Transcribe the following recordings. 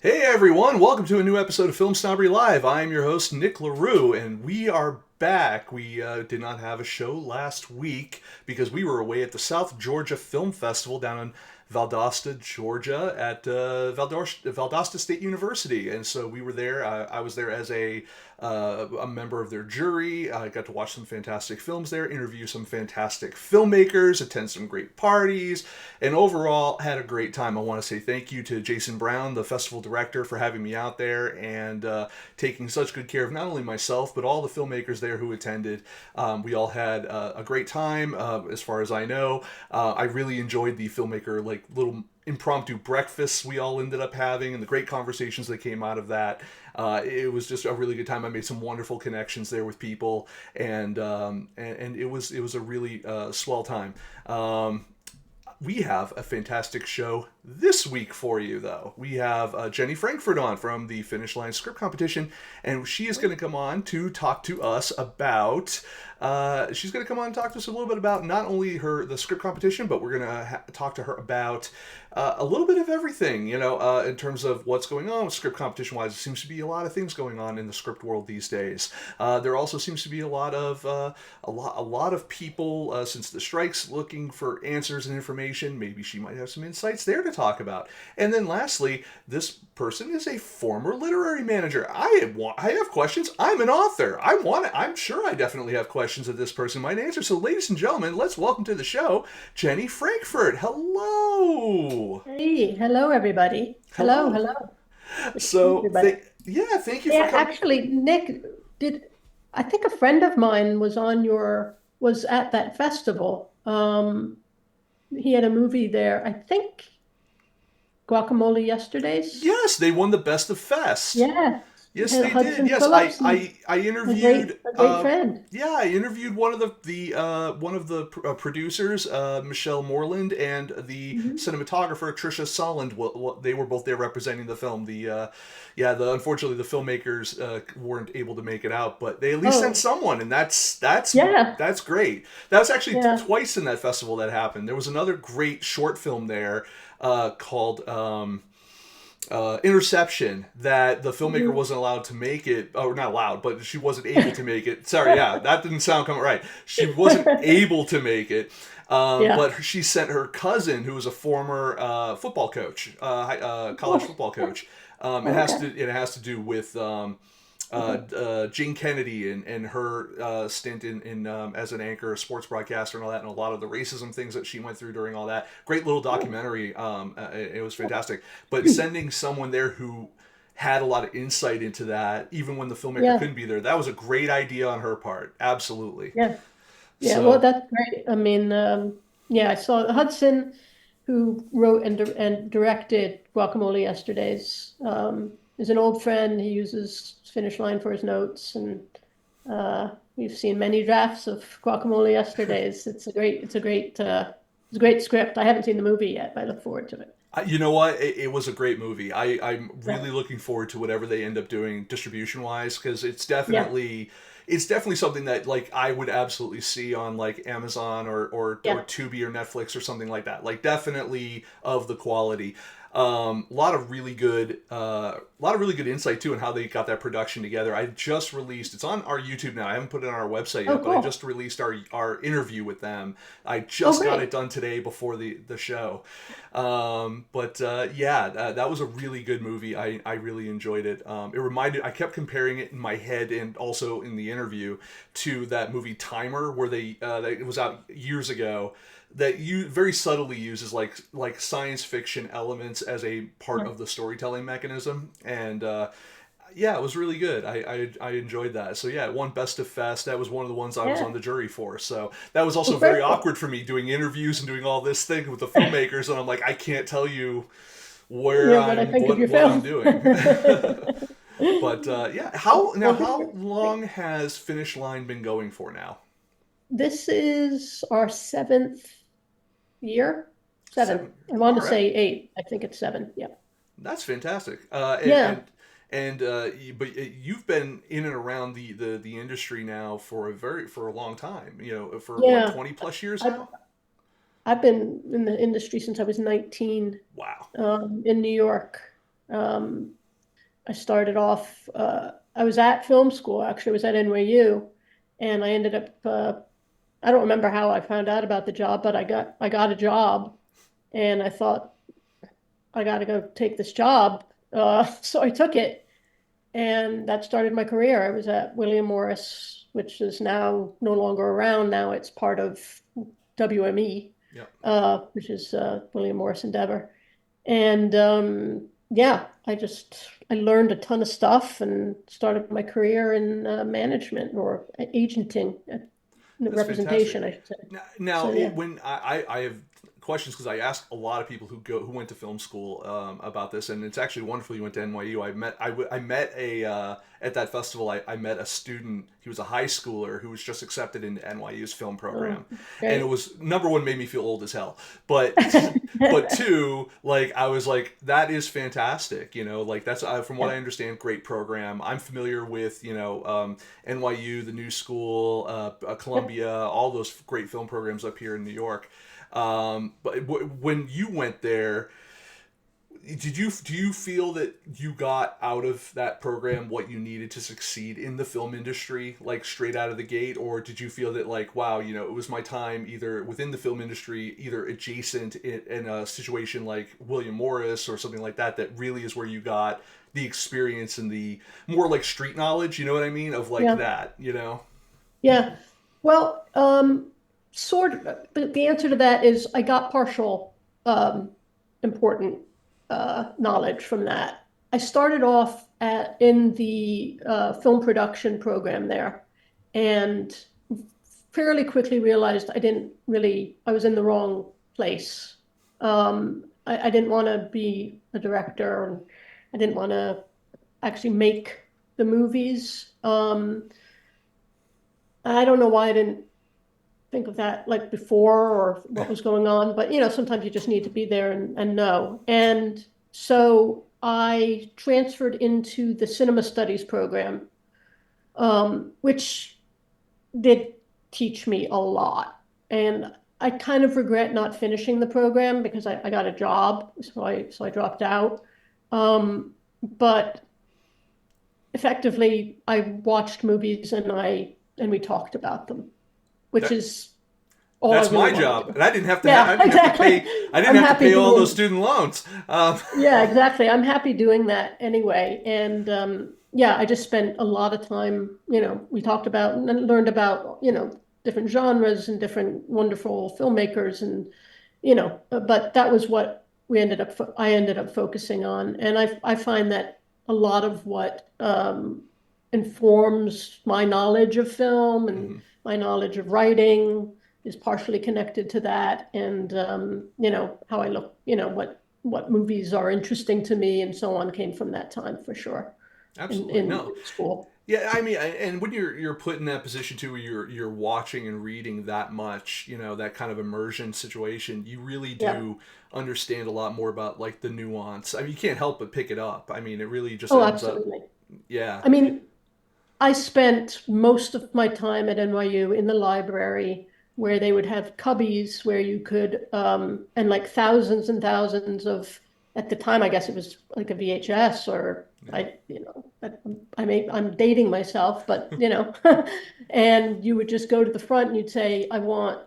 Hey everyone, welcome to a new episode of FilmSnobbery Live. I am your host, Nic LaRue, and we are back. We did not have a show last week because we were away at the South Georgia Film Festival down in Valdosta, Georgia at Valdosta State University. And so we were there. I was there as a member of their jury. I got to watch some fantastic films there, interview some fantastic filmmakers, attend some great parties, and overall had a great time. I want to say thank you to Jason Brown, the festival director, for having me out there and taking such good care of not only myself but all the filmmakers there who attended. We all had a great time, as far as I know. I really enjoyed the filmmaker little impromptu breakfasts we all ended up having and the great conversations that came out of that. It was just a really good time. I made some wonderful connections there with people, and it was a really swell time. We have a fantastic show this week for you, though. We have Jenny Frankfurt on from the Finish Line Script Competition, and she is going to come on to talk to us about. She's going to come on and talk to us a little bit about not only the script competition, but we're going to talk to her about a little bit of everything. In terms of what's going on with script competition wise. There seems to be a lot of things going on in the script world these days. There also seems to be a lot of people since the strikes looking for answers and information. Maybe she might have some insights there to talk about. And then lastly, this person is a former literary manager. I have questions. I'm an author. I'm sure I definitely have questions that this person might answer. So, ladies and gentlemen, let's welcome to the show Jenny Frankfurt. Hello. Hey, hello everybody. Hello, Hello. hello. Good to see So, everybody. yeah, thank you for Yeah, coming. actually, Nick, did I think a friend of mine was at that festival. He had a movie there. I think Guacamole Yesterdays. Yes, they won the Best of Fest. Yeah, Yes, they did. Hudson Yes, I Phillips, I, I a interviewed. great friend. Yeah, I interviewed one of the producers, Michelle Moreland, and the Mhm. cinematographer Trisha Solland. They were both there representing the film. The unfortunately the filmmakers weren't able to make it out, but they at least sent Oh, someone, and yeah, that's great. That was actually yeah. twice in that festival that happened. There was another great short film there called. Interception that the filmmaker Mhm. wasn't allowed to make it, or not allowed, but she wasn't able to make it. Sorry, yeah, that didn't sound right. She wasn't able to make it, Yeah. but she sent her cousin, who was a former football coach, college Oh, football coach. okay. It has to do with Jane Kennedy and her stint in as an anchor, a sports broadcaster, and all that, and a lot of the racism things that she went through during all that. Great little documentary. It was fantastic. But sending someone there who had a lot of insight into that, even when the filmmaker Yeah, couldn't be there, that was a great idea on her part. Absolutely. yeah. Yeah, well, So that's great. I mean, yeah, I saw Hudson, who wrote and directed Guacamole Yesterdays, is an old friend. He uses Finish Line for his notes, and we've seen many drafts of Guacamole Yesterdays. It's a great script. I haven't seen the movie yet, but I look forward to it. you know what? It was a great movie. I'm Yeah, really looking forward to whatever they end up doing distribution wise because yeah, it's definitely something that like I would absolutely see on like Amazon or yeah, Tubi or Netflix or something like that. Like definitely of the quality. A lot of really good insight too on how they got that production together. I just released it's on our YouTube now. I haven't put it on our website Oh, yet, but I cool. just released our interview with them. I Oh, just got it great. done today before the show. But yeah, that was a really good movie. I really enjoyed it. I kept comparing it in my head and also in the interview to that movie Timer, where it was out years ago. That you very subtly uses like science fiction elements as a part Yeah. of the storytelling mechanism, and yeah, it was really good. I enjoyed that. So yeah, it won Best of Fest. That was one of the ones I was on Yeah. the jury for. So that was Oh, also very very cool. awkward for me doing interviews and doing all this thing with the filmmakers, and I'm like, I can't tell you where Yeah, what I think of your what I'm film. doing. But yeah, how Well, long has Finish Line been going for now? this is our seventh year. Seven. Seven. I want All to right. say eight. I think it's seven. Yeah. That's fantastic. Yeah. But you've been in and around the industry now for a long time. For what Yeah. 20 plus years I've now. I've been in the industry since I was 19, Wow. in New York. I started off, I was at film school, actually, I was at NYU, and I ended up, I don't remember how I found out about the job, but I got a job, and I thought, I got to go take this job. So I took it, and that started my career. I was at William Morris, which is now no longer around. Now it's part of WME, Yeah. which is William Morris Endeavor. And yeah, I learned a ton of stuff and started my career in management or agenting, That's representation, fantastic. I should say. Now, So yeah. when I have questions because I ask a lot of people who went to film school about this, and it's actually wonderful you went to NYU. I met a at that festival. I met a student. He was a high schooler who was just accepted into NYU's film Oh, program, and it great. was number one made me feel old as hell. But but two, like I was like that is fantastic. Like that's from what Yeah. I understand, great program. I'm familiar with NYU, the New School, Yep. Columbia, all those great film programs up here in New York. But when you went there, do you feel that you got out of that program what you needed to succeed in the film industry, like straight out of the gate, or did you feel that like wow, it was my time either within the film industry, either adjacent in a situation like William Morris or something like that, that really is where you got the experience and the more like street knowledge, you know what I mean, of like Yeah. that. Yeah. Well, sort of, the answer to that is I got partial important knowledge from that. I started off in the film production program there and fairly quickly realized I was in the wrong place. I didn't want to be a director and I didn't want to actually make the movies. I don't know why I didn't think of that like before or what was going on, but sometimes you just need to be there and know. And so I transferred into the cinema studies program, which did teach me a lot. And I kind of regret not finishing the program because I got a job, so I dropped out. But effectively, I watched movies and we talked about them, which That is all I that's really my want to job, do. and Yeah, I didn't have to exactly. pay I didn't I'm have to happy pay all those doing, student loans. yeah, exactly. I'm happy doing that anyway. And yeah, I just spent a lot of time, we talked about and learned about, different genres and different wonderful filmmakers and, but that was what I ended up focusing on. And I find that a lot of what informs my knowledge of film and Mhm. my knowledge of writing is partially connected to that and how I look, what movies are interesting to me and so on came from that time for sure Absolutely in no. school. Yeah, I mean, and when you're put in that position too, where you're watching and reading that much, that kind of immersion situation, you really Yeah. do understand a lot more about like the nuance. I mean, you can't help but pick it up. I mean, it really just Oh, ends up, absolutely. yeah. I mean, I spent most of my time at NYU in the library where they would have cubbies where you could, and like thousands and thousands of, at the time, I guess it was like a VHS or Yeah. I'm dating myself, but and you would just go to the front and you'd say, I want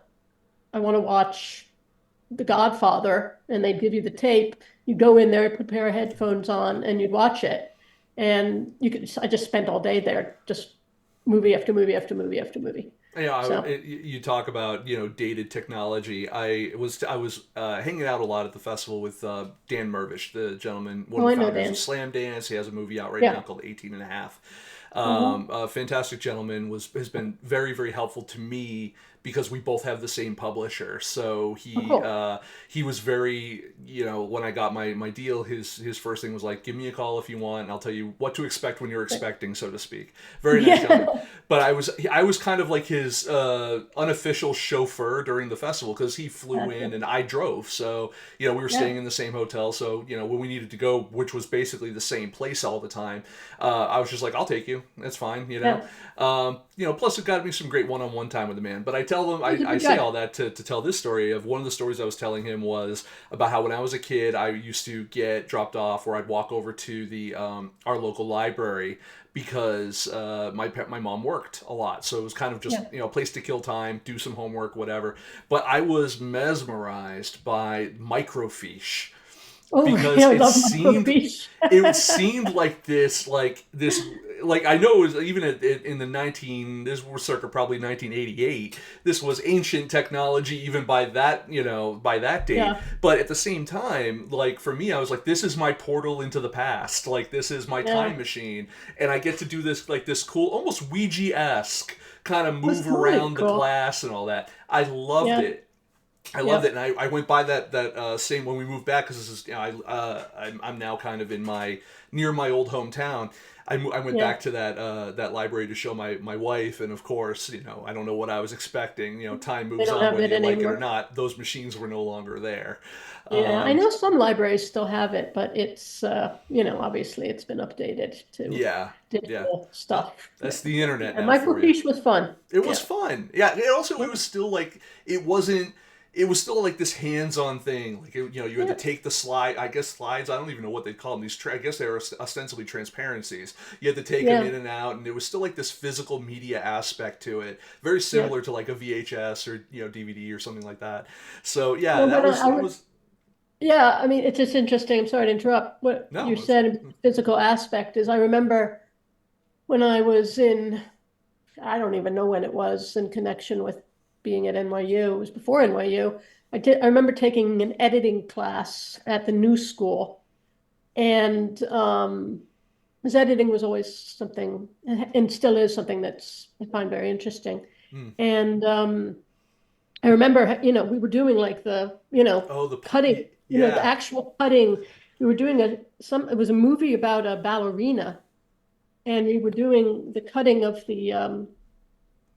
to watch The Godfather, and they'd give you the tape. You'd go in there, put a pair of headphones on, and you'd watch it. And I just spent all day there, just movie after movie after movie after movie. Yeah, So, you talk about dated technology. I was hanging out a lot at the festival with Dan Mervish, the gentleman, one oh, of I the know founders of Dan. Slam Dance. He has a movie out right now Yeah. called 18 and a half. Hmm. A fantastic gentleman has been very very helpful to me because we both have the same publisher. So Oh, cool. he was very when I got my deal, his first thing was like, give me a call if you want, and I'll tell you what to expect when you're expecting, so to speak. Very nice gentleman. Yeah. But I was kind of like his unofficial chauffeur during the festival because he flew in Gotcha. and I drove. So we were Yeah. staying in the same hotel. So when we needed to go, which was basically the same place all the time, I was just like, I'll take you. That's fine. Yeah. Plus it got me some great one-on-one time with the man. But I tell them, He's a I good say guy. all that to tell this story of one of the stories I was telling him was about how when I was a kid, I used to get dropped off or I'd walk over to the our local library because my mom worked a lot. So it was kind of just, Yeah. a place to kill time, do some homework, whatever. But I was mesmerized by microfiche Oh, really? because I love microfiche. it seemed like this like I know it was even in the 19 this was circa probably 1988. This was ancient technology even by that, by that date. Yeah. But at the same time, like for me, I was like, this is my portal into the past. Like this is my time Yeah. machine, and I get to do this like this cool, almost Ouija-esque kind of That's move totally around the cool. glass and all that. I loved Yeah. it. I loved Yeah. it, and I went by that same when we moved back because this is, I'm now kind of in my near my old hometown. I went Yeah. back to that library to show my wife, and of course, I don't know what I was expecting. Time They moves don't on have whether it you like it or anymore. not. Those machines were no longer there. Yeah. I Um, know some libraries still have it, but it's, obviously it's been updated to yeah, yeah. digital Well, stuff. that's the internet Yeah. now for you. Microfiche was fun. It was Yeah. fun. Yeah. It Yeah. was still like it wasn't. It was still like this hands-on thing. Like you had to Yeah. take the slide. I guess slides. I don't even know what they call them. I guess they were ostensibly transparencies. You had to take them Yeah. in and out, and there was still like this physical media aspect to it, very Yeah. similar to like a VHS or DVD or something like that. So yeah, Well, that when was I that would, was yeah, I mean, it's just interesting. I'm sorry to interrupt. What no. you said, physical aspect, is I remember when I was in, I don't even know when it was, in connection with being at NYU. It was before NYU. I remember taking an editing class at the new school, and because editing was always something, and still is something that's I find very interesting. Hmm. And I remember, we were doing like the, Oh, cutting, the yeah, actual cutting. We were doing it was a movie about a ballerina, and we were doing the cutting of the,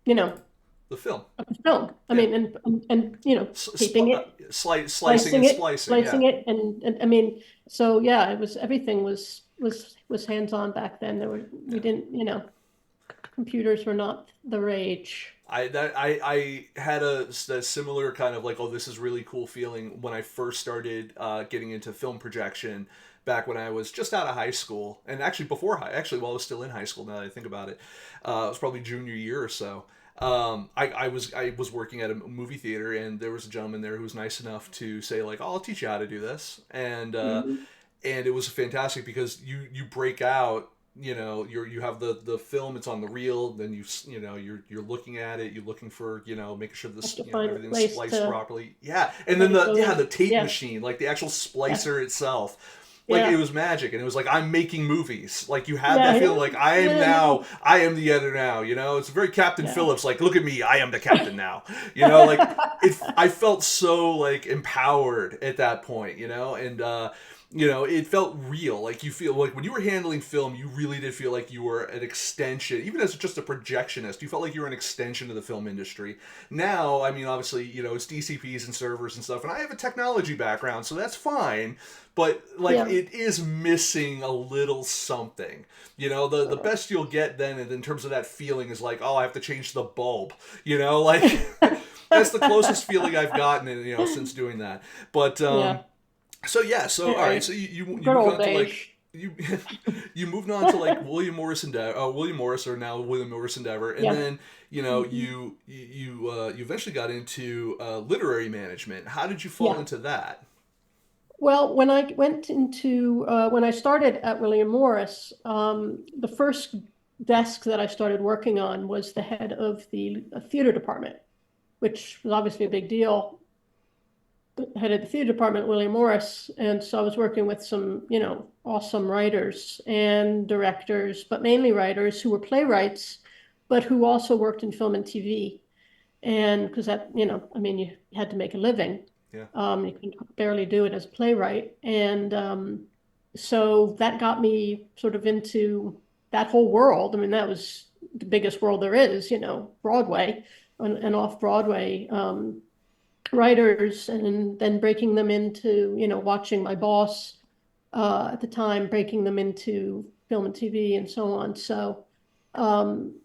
you know, the film. of the film. I Yeah, mean, and taping it, slicing and splicing. Yeah. slicing it, and I mean, so yeah, everything was hands-on back then. We Yeah. didn't, computers were not the rage. I had a similar kind of like, oh, this is really cool feeling when I first started getting into film projection back when I was just out of high school, and actually actually while I was still in high school. Now that I think about it, it was probably junior year or so. I was working at a movie theater, and there was a gentleman there who was nice enough to say like, oh, I'll teach you how to do this, Mhm. and it was fantastic because you break out, you have the film, it's on the reel, then you're looking at it, you're looking for, making sure Have this, to find a everything's place spliced to properly, yeah, and then let it go the in. tape Yeah, machine, like the actual yeah, splicer itself, like it yeah, was magic, and it was like I'm making movies, like you had yeah, that feeling yeah, like yeah, no, I am the editor now, it's very Captain yeah. Phillips, like look at me, I am the captain now, like I felt so like empowered at that point, and it felt real. Like you feel like when you were handling film, you really did feel like you were an extension, even as just a projectionist. You felt like you were an extension of the film industry. Now, I mean, obviously, it's DCPs and servers and stuff, and I have a technology background, so that's fine. But like, Yeah. it is missing a little something. The best you'll get then in terms of that feeling is like, oh, I have to change the bulb. Like that's the closest feeling I've gotten, since doing that. But Yeah. so yeah, so all right, Anyway, so you good moved old on to like days. you you moved on to like William Morris, or now William Morris Endeavor, and Yeah. then Mhm. you eventually got into literary management. How did you fall Yeah. into that? Well, when I started at William Morris, the first desk that I started working on was the head of the theater department, which was obviously a big deal. The head of the theater department at William Morris. And so I was working with some, awesome writers and directors, but mainly writers who were playwrights, but who also worked in film and TV. And because that, I mean, you had to make a living. Yeah. You can barely do it as a playwright. And so that got me sort of into that whole world. I mean, that was the biggest world there is, Broadway and off Broadway writers, and then breaking them into, watching my boss at the time, breaking them into film and TV and so on. So um,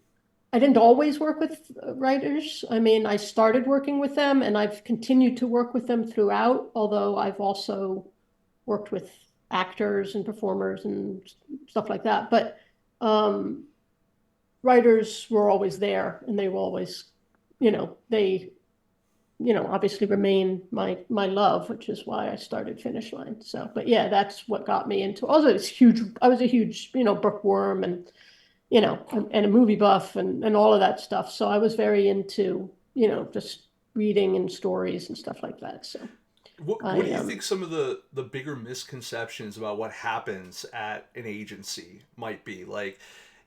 I didn't always work with writers. I mean, I started working with them and I've continued to work with them throughout, although I've also worked with actors and performers and stuff like that. But um, writers were always there and they will always, they, obviously remain my love, which is why I started Finish Line. So, but yeah, that's what got me into, also it's huge. I was a huge, bookworm and, and a movie buff and all of that stuff. So I was very into, just reading and stories and stuff like that. So What I do you think some of the bigger misconceptions about what happens at an agency might be? Like,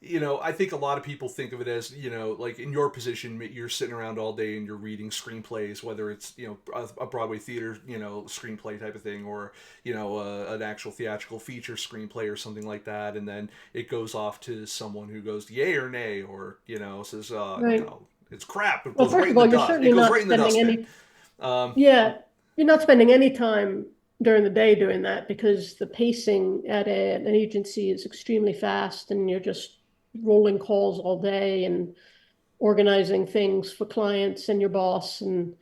I think a lot of people think of it as, like in your position, you're sitting around all day and you're reading screenplays, whether it's, a Broadway theater, screenplay type of thing, or, an actual theatrical feature screenplay or something like that. And then it goes off to someone who goes yay or nay, or, says, right. it's crap. It Well, goes right first in of the all, you're dust. It certainly goes not right in the spending dustbin. any, Um, yeah, you're not spending any time during the day doing that because the pacing at an agency is extremely fast and you're just rolling calls all day and organizing things for clients and your boss and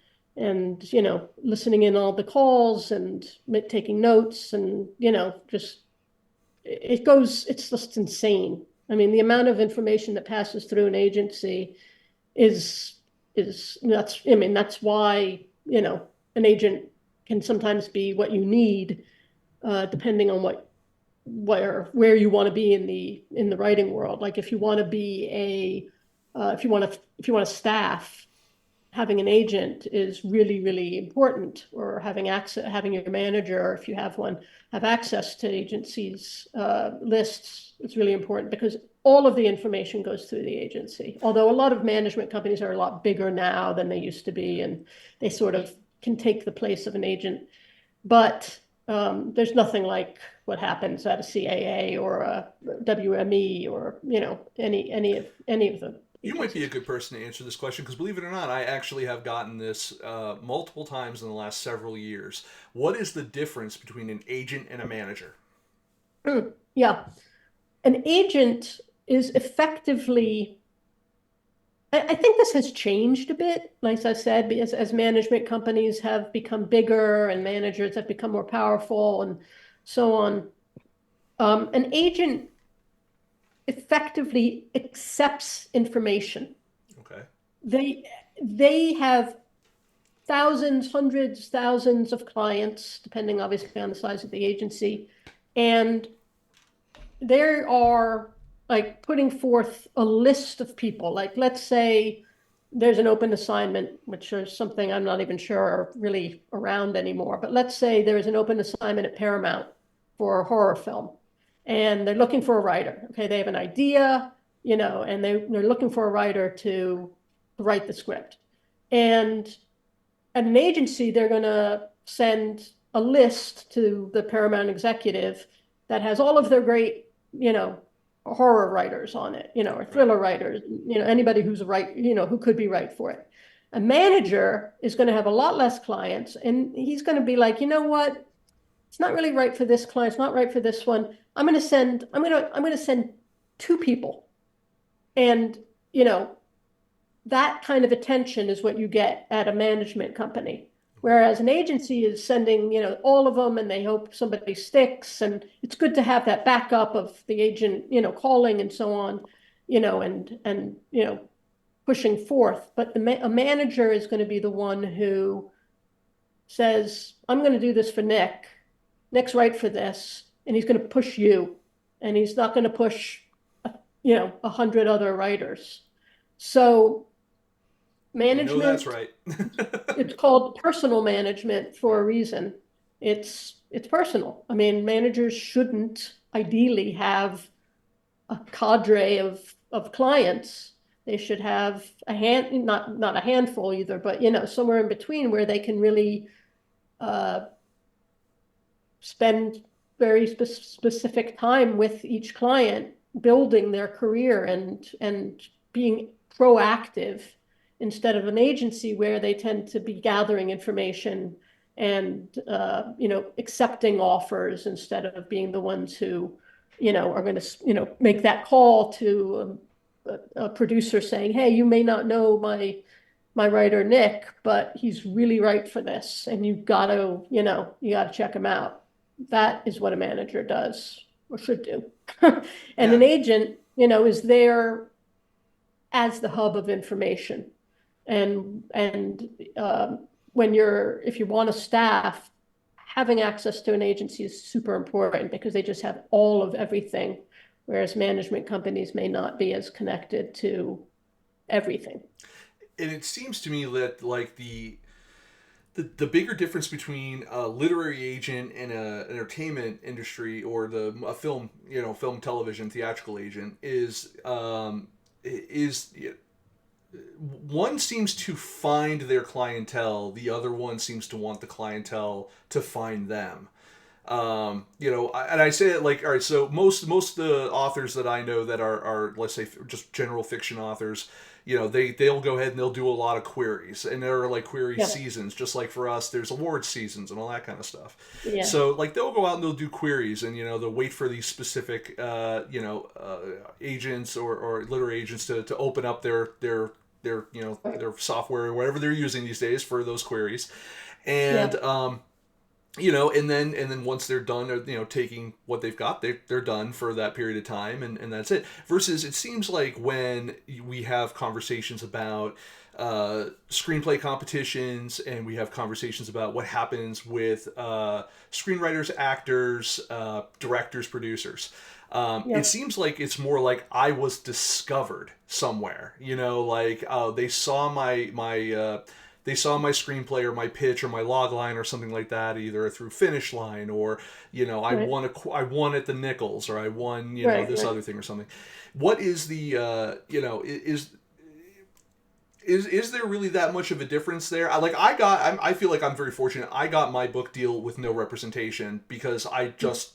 listening in all the calls and taking notes and just it's just insane. I mean, the amount of information that passes through an agency is that's I mean that's why an agent can sometimes be what you need depending on where you want to be in the writing world. Like if you want to be if you want to staff, having an agent is really, really important, or having your manager, if you have one, have access to agencies lists. It's really important because all of the information goes through the agency. Although a lot of management companies are a lot bigger now than they used to be, and they sort of can take the place of an agent. But there's nothing like what happens at a CAA or a WME or any of the You might be a agencies. good person to answer this question because, believe it or not, I actually have gotten this multiple times in the last several years. What is the difference between an agent and a manager? Yeah. An agent is effectively, I think this has changed a bit, like I said, because as management companies have become bigger and managers have become more powerful and so on. An agent effectively accepts information. Okay. They they have thousands, hundreds, thousands of clients, depending obviously on the size of the agency, and they are like putting forth a list of people. Like, let's say there's an open assignment, which is something I'm not even sure are really around anymore. But let's say there's an open assignment at Paramount for a horror film, and they're looking for a writer. Okay, they have an idea, and they're looking for a writer to write the script. And at an agency, they're going to send a list to the Paramount executive that has all of their great, horror writers on it, or Right. thriller writers, anybody who's right, who could be right for it. A manager is going to have a lot less clients, and he's going to be like, you know what? It's not really right for this client. It's not right for this one. I'm going to send two people, and that kind of attention is what you get at a management company. Whereas an agency is sending, all of them and they hope somebody sticks. And it's good to have that backup of the agent, calling and so on, and pushing forth. But a manager is going to be the one who says, I'm going to do this for Nick. Nick's right for this. And he's going to push you. And he's not going to push, 100 other writers. So You know that's management, right. it's called personal management for a reason. It's personal. I mean, managers shouldn't ideally have a cadre of clients. They should have not a handful either, but somewhere in between where they can really uh, spend very specific time with each client, building their career and being proactive instead of an agency where they tend to be gathering information and accepting offers instead of being the ones who are going to make that call to a producer saying, hey, you may not know my writer Nick, but he's really right for this, and you gotta check him out. That is what a manager does or should do. And an Yeah. agent, is there as the hub of information. And if you want a staff, having access to an agency is super important because they just have all of everything, whereas management companies may not be as connected to everything. And it seems to me that like the bigger difference between a literary agent and an entertainment industry or a film, film, television, theatrical agent is one seems to find their clientele, the other one seems to want the clientele to find them. And I say it like, all right, so most of the authors that I know that are let's say just general fiction authors, they'll go ahead and they'll do a lot of queries, and there are like query Yeah, seasons, just like for us, there's award seasons and all that kind of stuff. yeah, So like they'll go out and they'll do queries, and they'll wait for these specific agents or literary agents to open up their software or whatever they're using these days for those queries, and yeah, and then once they're done, taking what they've got, they're done for that period of time, and that's it. Versus, it seems like when we have conversations about screenplay competitions, and we have conversations about what happens with screenwriters, actors, directors, producers. It yeah, seems like it's more like I was discovered somewhere. Like they saw my screenplay or my pitch or my log line or something like that, either through Finish Line or right, I won at the Nichols, or I won right, this right. other thing or something. What is the is there really that much of a difference there? I feel like I'm very fortunate. I got my book deal with no representation because I just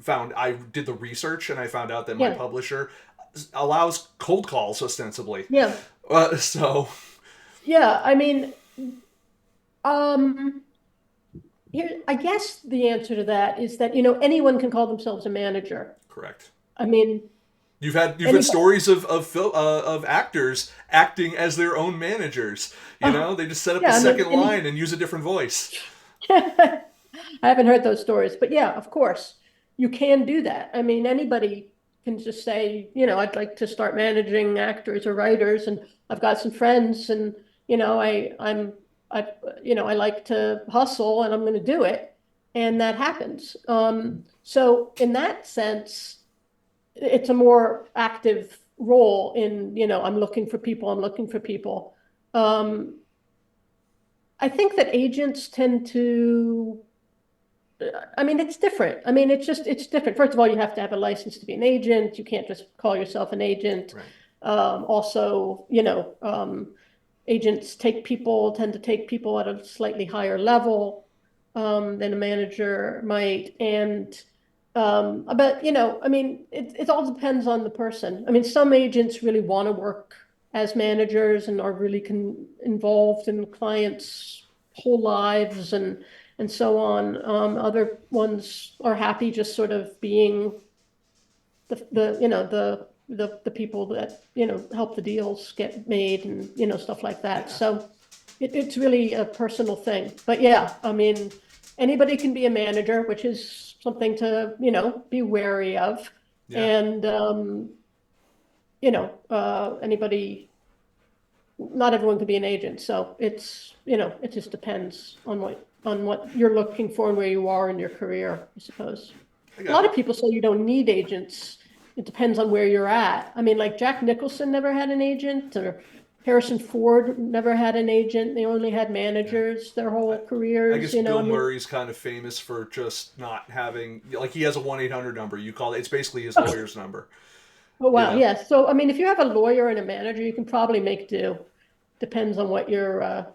found I did the research and I found out that my Yeah, publisher allows cold calls ostensibly. yeah, So yeah. Um, Here, I guess the answer to that is that, anyone can call themselves a manager. correct. I mean, You've had anybody, stories of actors acting as their own managers. They just set up a yeah, second line and use a different voice. I haven't heard those stories, but yeah, of course, you can do that. I mean, anybody can just say, I'd like to start managing actors or writers, and I've got some friends, and I, I like to hustle, and I'm going to do it, and that happens. So in that sense, it's a more active role in, I'm looking for people, I'm looking for people. Um, I think that agents tend to, it's different. It's different. First of all, you have to have a license to be an agent. You can't just call yourself an agent. Right. Also, agents tend to take people at a slightly higher level than a manager might. But it all depends on the person. Some agents really want to work as managers and are really involved in clients' whole lives and so on. Other ones are happy just sort of being the people that help the deals get made and stuff like that. Yeah. So it's really a personal thing. But yeah, anybody can be a manager, which is something to be wary of. Yeah. And anybody, not everyone can be an agent. So it just depends on what you're looking for and where you are in your career, I suppose. I A lot got of people say you don't need agents. It depends on where you're at. Like Jack Nicholson never had an agent, or Harrison Ford never had an agent. They only had yeah. managers their I, whole I careers, guess Bill Murray's kind of famous for just not having, like, he has a 1-800 number. You call it, it's basically his Oh, lawyer's number. oh You wow, know, yeah. So if you have a lawyer and a manager, you can probably make do. Depends on what your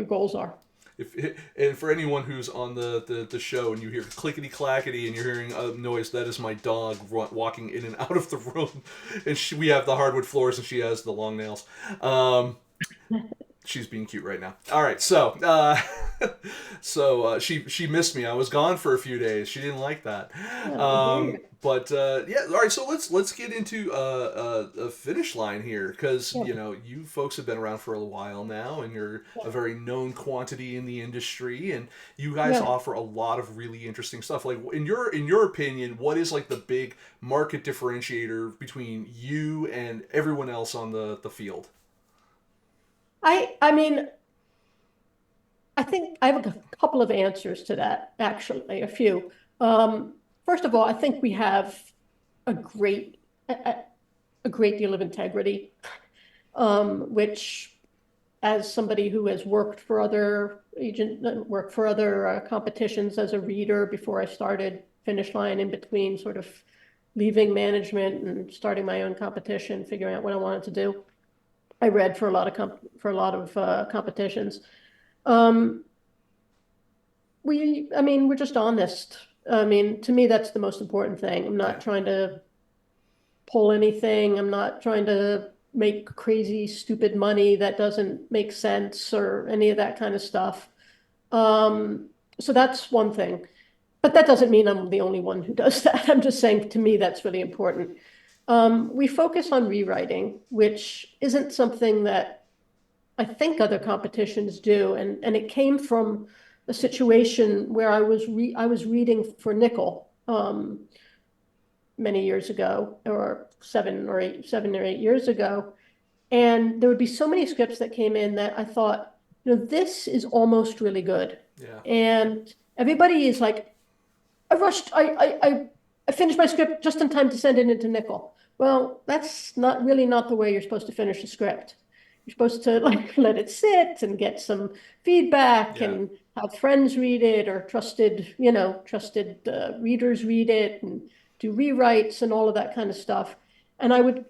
goals are. if and for anyone who's on the show and you hear clickety clackety and you're hearing a noise, that is my dog walking in and out of the room, and we have the hardwood floors and she has the long nails. Um, She's being cute right now. All right, she missed me. I was gone for a few days. She didn't like that. Yeah, I hear you. Yeah, all right. So let's get into a finish line here, because Yeah, you folks have been around for a while now, and you're yeah, a very known quantity in the industry, and you guys yeah. offer a lot of really interesting stuff. Like in your opinion, what is like the big market differentiator between you and everyone else on the field? I mean, I think I have a couple of answers to that, actually, a few. Um, First of all, I think we have a a great deal of integrity, which, as somebody who has worked for other competitions as a reader before I started Finish Line, in between sort of leaving management and starting my own competition, figuring out what I wanted to do. I read for a lot of competitions. Um, I mean, we're just honest. I mean, to me, that's the most important thing. I'm not Yeah, trying to pull anything. I'm not trying to make crazy, stupid money that doesn't make sense or any of that kind of stuff. Um, so that's one thing. But that doesn't mean I'm the only one who does that. I'm just saying, to me, that's really important. We focus on rewriting, which isn't something that I think other competitions do. And it came from a situation where I was reading for Nicholl many years ago, or 7 or 8 years ago. And there would be so many scripts that came in that I thought, this is almost really good. yeah, And everybody is like, I rushed, I finished my script just in time to send it into Nicholl. Well, that's not the way you're supposed to finish a script. You're supposed to like let it sit and get some feedback yeah. and have friends read it, or trusted readers read it, and do rewrites and all of that kind of stuff. And I would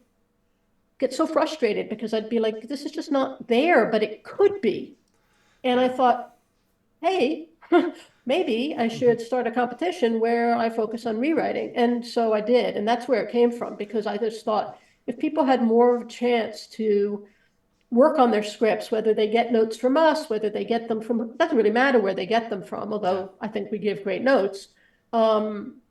get so frustrated because I'd be like, this is just not there, but it could be. And I Yeah. thought, hey, maybe I Hmm. should start a competition where I focus on rewriting. And so I did. And that's where it came from, because I just thought, if people had more of a chance to work on their scripts, whether they get notes from us, whether they get them from, it doesn't really matter where they get them from, Yeah. although I think we give great notes. Um,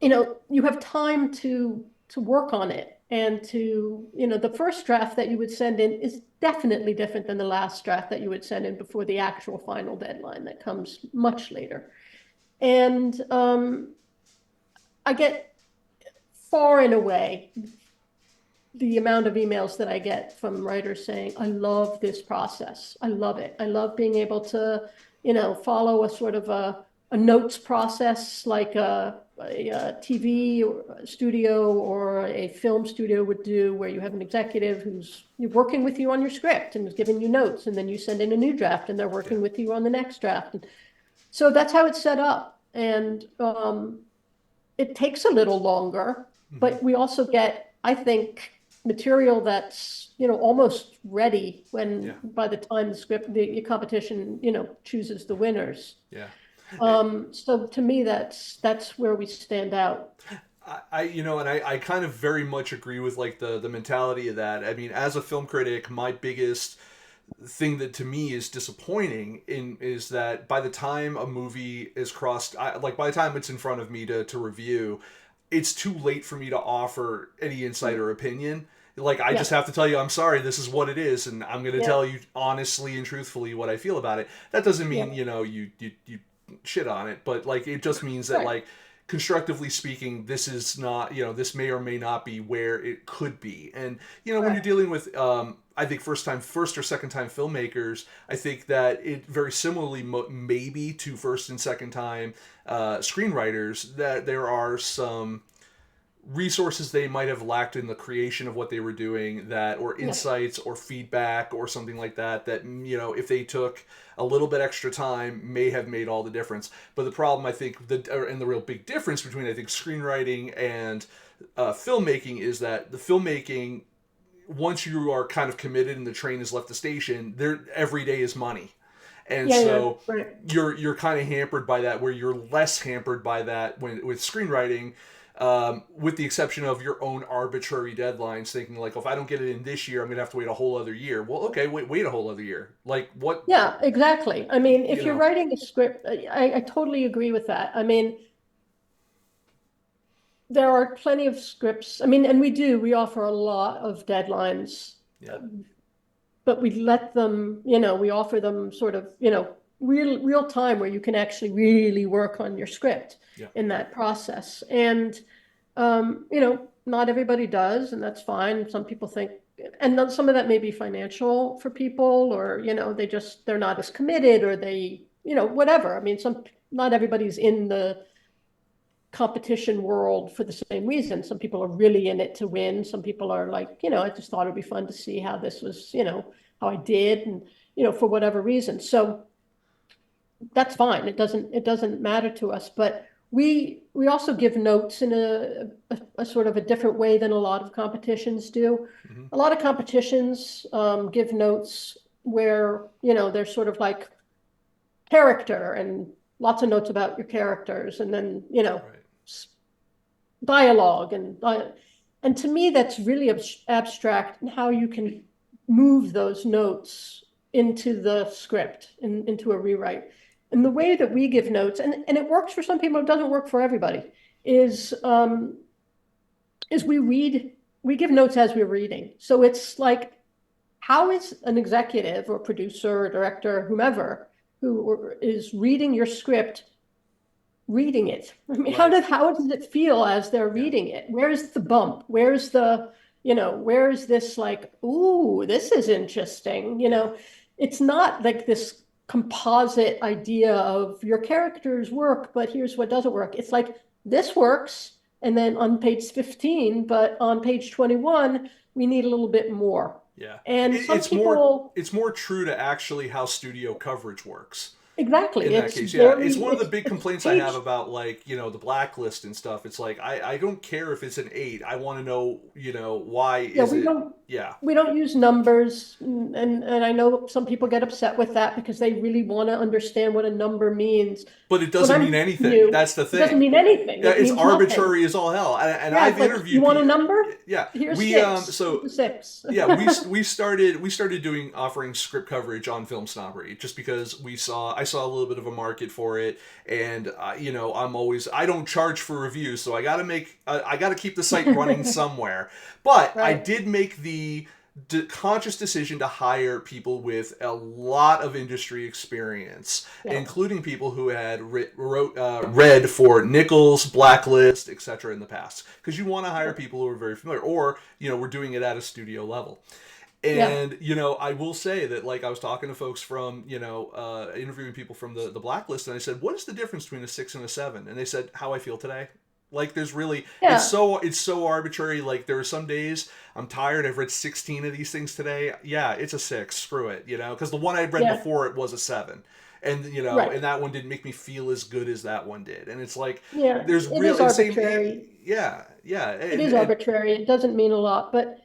you have time to work on it, and the first draft that you would send in is definitely different than the last draft that you would send in before the actual final deadline that comes much later. And I get, far and away, the amount of emails that I get from writers saying, I love this process. I love it. I love being able to, follow a sort of a notes process, like a TV studio or a film studio would do, where you have an executive who's working with you on your script and is giving you notes, and then you send in a new draft and they're Yeah. working with you on the next draft. And so that's how it's set up. And it takes a little longer, Hmm. but we also get, I think, material that's, almost ready Yeah. by the time the competition, chooses the winners. Yeah. So to me, that's where we stand out. And I kind of very much agree with like the mentality of that. I mean, as a film critic, my biggest thing that to me is disappointing is that by the time a movie is like by the time it's in front of me to review, it's too late for me to offer any insight or opinion. Like, I Yeah, just have to tell you, I'm sorry, this is what it is, and I'm going to yeah, tell you honestly and truthfully what I feel about it. That doesn't yeah, mean, you shit on it, but like it just means that, right. like, constructively speaking, this is not, this may or may not be where it could be. And when you're Correct. dealing with I think first or second time filmmakers, I think that it very similarly maybe to first and second time screenwriters, that there are some resources they might have lacked in the creation of what they were doing, that or Yeah, insights or feedback or something like that if they took a little bit extra time, may have made all the difference. But the problem, I think, and the real big difference between, I think, screenwriting and filmmaking, is that the filmmaking, once you are kind of committed and the train has left the station, there every day is money. And yeah, yeah, so right. you're kind of hampered by that, where you're less hampered by that with screenwriting, with the exception of your own arbitrary deadlines, thinking like, if I don't get it in this year, I'm gonna have to wait a whole other year. Well, okay, wait a whole other year. Like what, Yeah, exactly. I mean, you if you're know? writing a script, I totally agree with that. I mean, there are plenty of scripts. I mean, and we offer a lot of deadlines, Yeah, but we let them, we offer them sort of, real time where you can actually really work on your script yeah, in that process. And, not everybody does, and that's fine. Some people think, and then some of that may be financial for people, or, they're not as committed, or they, whatever. I mean, not everybody's in the competition world for the same reason. Some people are really in it to win. Some people are like, I just thought it'd be fun to see how this was, how I did, and, for whatever reason. So that's fine. It doesn't matter to us. But we also give notes in a sort of a different way than a lot of competitions do. hmm, A lot of competitions give notes where, they're sort of like character and lots of notes about your characters, and then, right, dialogue, and to me that's really abstract, and how you can move those notes into the script, into a rewrite. And the way that we give notes, and it works for some people, it doesn't work for everybody, is we give notes as we're reading. So it's like, how is an executive or producer or director, whomever, who is reading your script, reading it? I mean, right, how does it feel as they're yeah, reading it? Where's the bump? Where's this, like, ooh, this is interesting? yeah, It's not like this composite idea of your characters work, but here's what doesn't work. It's like, this works, and then on page 15, but on page 21, we need a little bit more. yeah. And It, some it's more people, it's more true to actually how studio coverage works. In exactly, that it's case, yeah, it's very, one of the it's big it's complaints I have page. about, like, the blacklist and stuff. It's like, I don't care if it's an 8. I want to know, why Yeah, is it? Yeah, we don't use numbers, and I know some people get upset with that because they really want to understand what a number means. but it What doesn't I'm mean telling anything. you, That's the it doesn't thing. mean anything. Yeah, It it's means nothing. arbitrary as all hell. And Yeah, I've it's like, you interviewed want a people. number? Yeah, Here's we six. so Here's six. yeah, we started doing offering script coverage on FilmSnobbery just because I saw a little bit of a market for it, and I don't charge for reviews, so I gotta keep the site running somewhere. But I Right. did make the conscious decision to hire people with a lot of industry experience, Yeah. including people who had read for Nichols, Blacklist, etc. in the past, because you want to hire people who are very familiar, or we're doing it at a studio level. Yeah. And I will say that, like, I was talking to folks from interviewing people from the Blacklist, and I said, what is the difference between a 6 and a 7? And they said, how I feel today. Like, there's really, Yeah. it's so arbitrary. Like, there are some days I'm tired. I've read 16 of these things today. Yeah, it's a 6. Screw it, because the one I read Yeah. before it was a 7. And Right. and that one didn't make me feel as good as that one did. And it's like, Yeah. there's It real is and same, arbitrary. yeah, yeah, It and is arbitrary. It doesn't mean a lot, but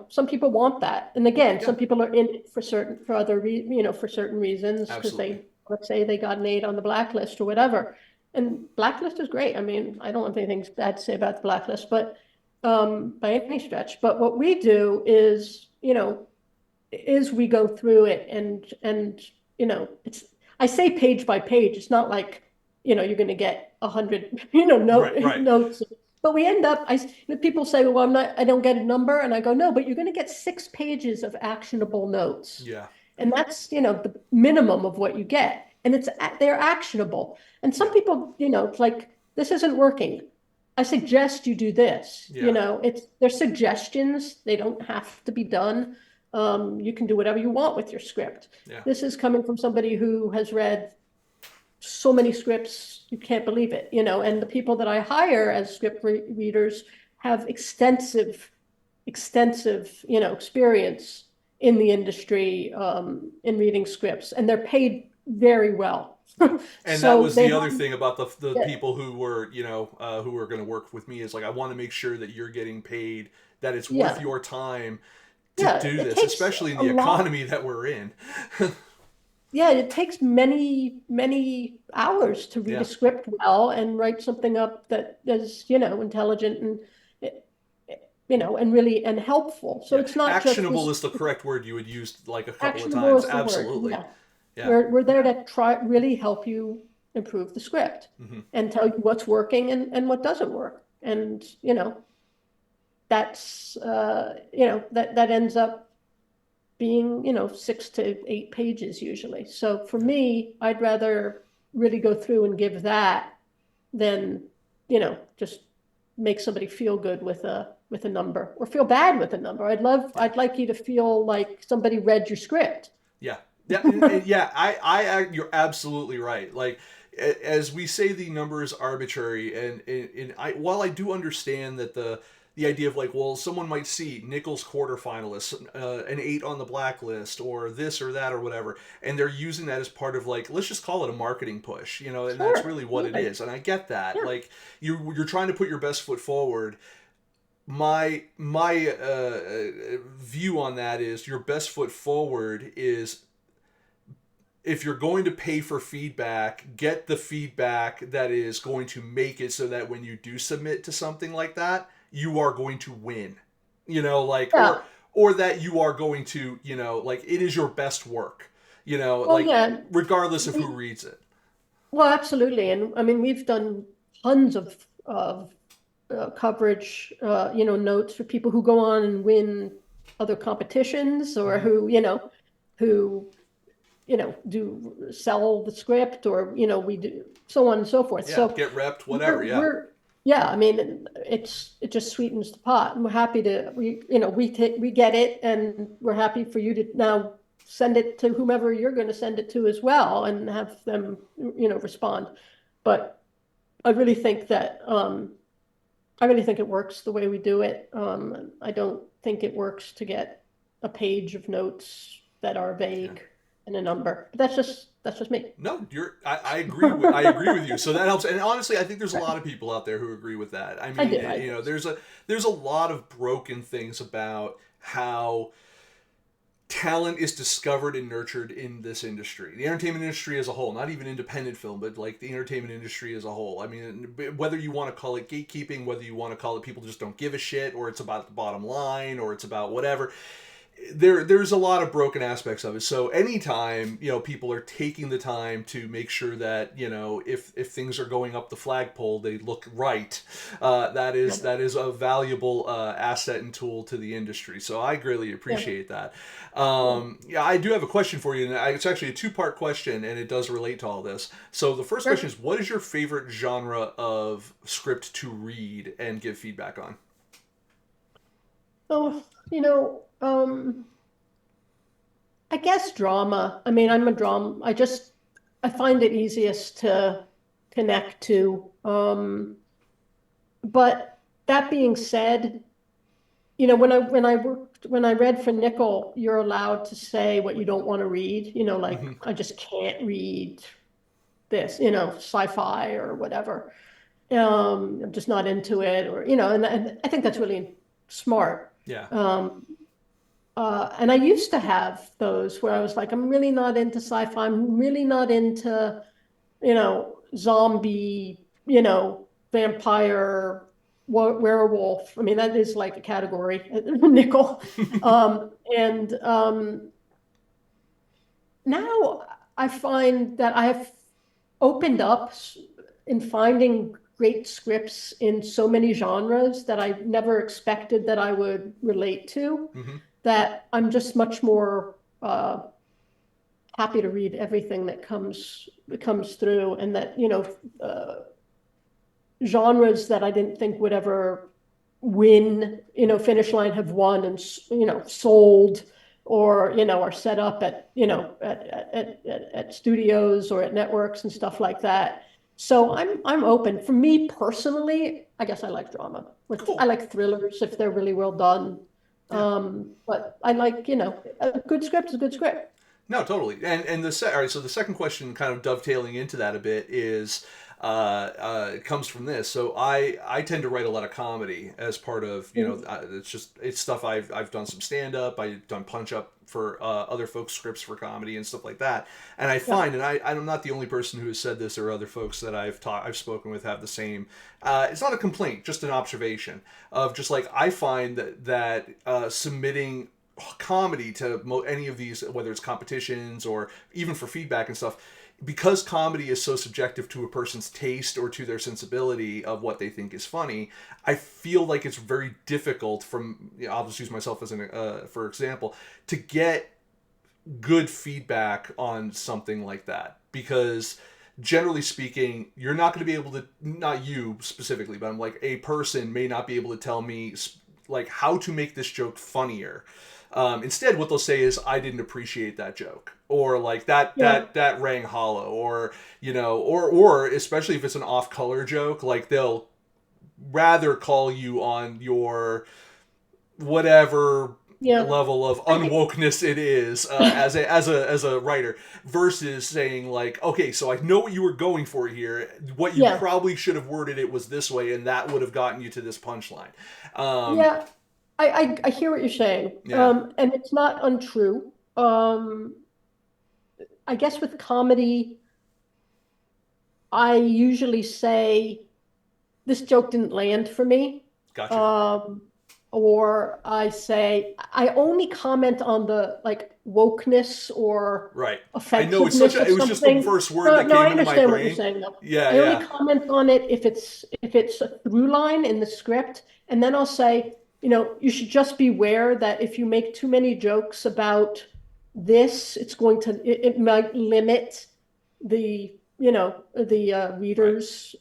some people want that. And again, yeah, some people are in it for certain reasons, because absolutely, let's say they got an 8 on the blacklist or whatever. And blacklist is great. I mean, I don't have anything bad to say about the blacklist, but by any stretch. But what we do is we go through it, and it's, I say page by page. It's not like, you're going to get 100, right, right, notes. But we end up, people say, well, I don't get a number. And I go, no, but you're going to get 6 pages of actionable notes. yeah, And that's, the minimum of what you get. And they're actionable. And some yeah, people, it's like, this isn't working. I suggest you do this. yeah, They're suggestions. They don't have to be done. You can do whatever you want with your script. yeah. This is coming from somebody who has read so many scripts, you can't believe it, and the people that I hire as script readers have extensive, experience in the industry, in reading scripts, and they're paid very well. Yeah, and that So was they the have, other thing about the yeah, people who were going to work with me, is like, I want to make sure that you're getting paid, that it's worth yeah, your time to yeah, do it this, takes especially in a the lot. economy that we're in. yeah, it takes many, many hours to read a Yeah. script well and write something up that is, intelligent and, and really and helpful. So Yeah. it's not just Actionable this is the correct word you would use like a couple of actionable times. is the word. Absolutely. Yeah. Yeah. We're there to try really help you improve the script Hmm. and tell you what's working and what doesn't work. And, that's that ends up being, 6 to 8 pages usually. So for me, I'd rather really go through and give that than, just make somebody feel good with a number or feel bad with a number. Yeah. I'd like you to feel like somebody read your script. Yeah. Yeah. And yeah, you're absolutely right. Like, as we say, the number is arbitrary, while I do understand that the idea of like, well, someone might see Nicholl's quarterfinalists, an 8 on the blacklist, or this or that or whatever, and they're using that as part of like, let's just call it a marketing push, and that's Sure. really what it Yeah. is. And I get that. Yeah. Like, you're trying to put your best foot forward. My view on that is your best foot forward is, if you're going to pay for feedback, get the feedback that is going to make it so that when you do submit to something like that, you are going to win. Like, Yeah. or that you are going to, like, it is your best work. Well, Like, yeah. regardless of who We, reads it. well, absolutely. And I mean, we've done tons of coverage, notes for people who go on and win other competitions or Mm-hmm. who, do sell the script or, we do so on and so forth. Yeah, So get repped, whatever. we're, Yeah. we're, yeah, I mean, it just sweetens the pot. And we're happy to, we get it and we're happy for you to now send it to whomever you're going to send it to as well and have them, respond. But I really think that, I really think it works the way we do it. I don't think it works to get a page of notes that are Yeah. vague and a number. But that's just me. No, I agree with you. So that helps. And honestly, I think there's a lot of people out there who agree with that. I I mean, do. I do. there's a lot of broken things about how talent is discovered and nurtured in this industry, the entertainment industry as a whole, not even independent film, but like the entertainment industry as a whole. I mean, whether you want to call it gatekeeping, whether you want to call it people just don't give a shit, or it's about the bottom line, or it's about whatever, there's a lot of broken aspects of it. So anytime people are taking the time to make sure that if things are going up the flagpole, they look right, that is a valuable asset and tool to the industry. So I greatly Yeah. appreciate that. Yeah. Yeah, I do have a question for you, and it's actually a two-part question, and it does relate to all this. So the first question Sure. is, what is your favorite genre of script to read and give feedback on? So, I guess drama. I mean, I'm a drama. I find it easiest to connect to. But that being said, when I read for Nicholl, you're allowed to say what you don't want to read. Like Hmm. I just can't read this, sci-fi or whatever. I'm just not into it, or and I think that's really smart. Yeah. Um, and I used to have those where I was like, I'm really not into sci-fi. I'm really not into, zombie, vampire, werewolf. I mean, that is like a category, Nicholl. And now I find that I have opened up in finding great scripts in so many genres that I never expected that I would relate to, Hmm. that I'm just much more happy to read everything that comes through, and that genres that I didn't think would ever win, finish line, have won and sold, or are set up at at studios or at networks and stuff like that. So I'm open. For me personally, I guess I like drama. I Cool. like thrillers if they're really well done. Yeah. But I like, a good script is a good script. No, totally. And all right. So the second question, kind of dovetailing into that a bit, is comes from this. So I tend to write a lot of comedy as part of, it's stuff I've done some stand up. I've done punch up for other folks' scripts for comedy and stuff like that. And I Yeah. find, and I'm not the only person who has said this, or other folks that I've spoken with have the same. It's not a complaint, just an observation of just like I find that submitting comedy to any of these, whether it's competitions or even for feedback and stuff, because comedy is so subjective to a person's taste or to their sensibility of what they think is funny, I feel like it's very difficult from, I'll just use myself as for example, to get good feedback on something like that, because generally speaking, you're not going to be able to, not you specifically, but I'm like, a person may not be able to tell me like how to make this joke funnier. Instead, what they'll say is, "I didn't appreciate that joke," or like that rang hollow, or or especially if it's an off-color joke, like they'll rather call you on your whatever Yeah. level of unwokeness it is as a writer, versus saying like, okay, so I know what you were going for here. What you Yeah. probably should have worded it was this way, and that would have gotten you to this punchline. Yeah. I hear what you're saying. Yeah. And it's not untrue. I guess with comedy, I usually say this joke didn't land for me. Gotcha. Or I say I only comment on the like wokeness or Right. I know it's offensiveness of it was just the something. first word No, that no, I came into my understand what you're brain. saying though. Yeah, I only yeah. comment on it if it's a through line in the script, and then I'll say, you should just beware that if you make too many jokes about this, it might limit the Right. readers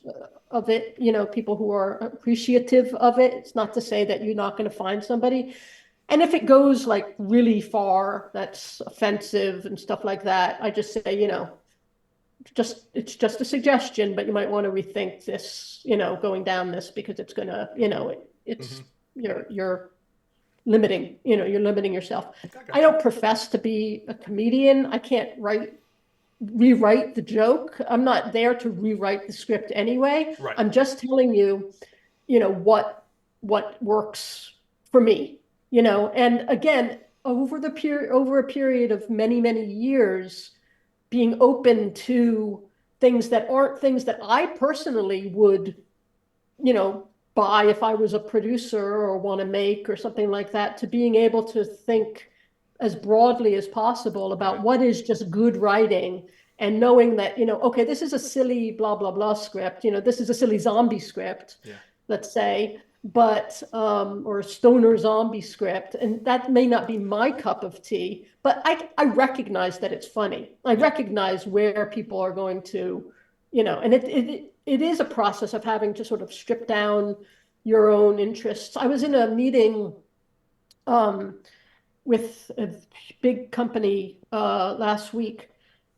of it, people who are appreciative of it. It's not to say that you're not going to find somebody. And if it goes like really far, that's offensive and stuff like that, I just say, it's just a suggestion, but you might want to rethink this, going down this, because it's gonna, it's Mm-hmm. you're limiting, you're limiting yourself. I I gotcha. don't profess to be a comedian. I can't rewrite the joke. I'm not there to rewrite the script anyway. Right. I'm just telling you, what works for me, and again, over a period of many, many years, being open to things that aren't things that I personally would, buy if I was a producer or want to make or something like that, to being able to think as broadly as possible about Right. what is just good writing, and knowing that, okay, this is a silly blah, blah, blah script, this is a silly zombie script, Yeah. let's say, but, or a stoner zombie script, and that may not be my cup of tea, but I recognize that it's funny. I Yeah. recognize where people are going to, and it is a process of having to sort of strip down your own interests. I was in a meeting, um, with a big company last week,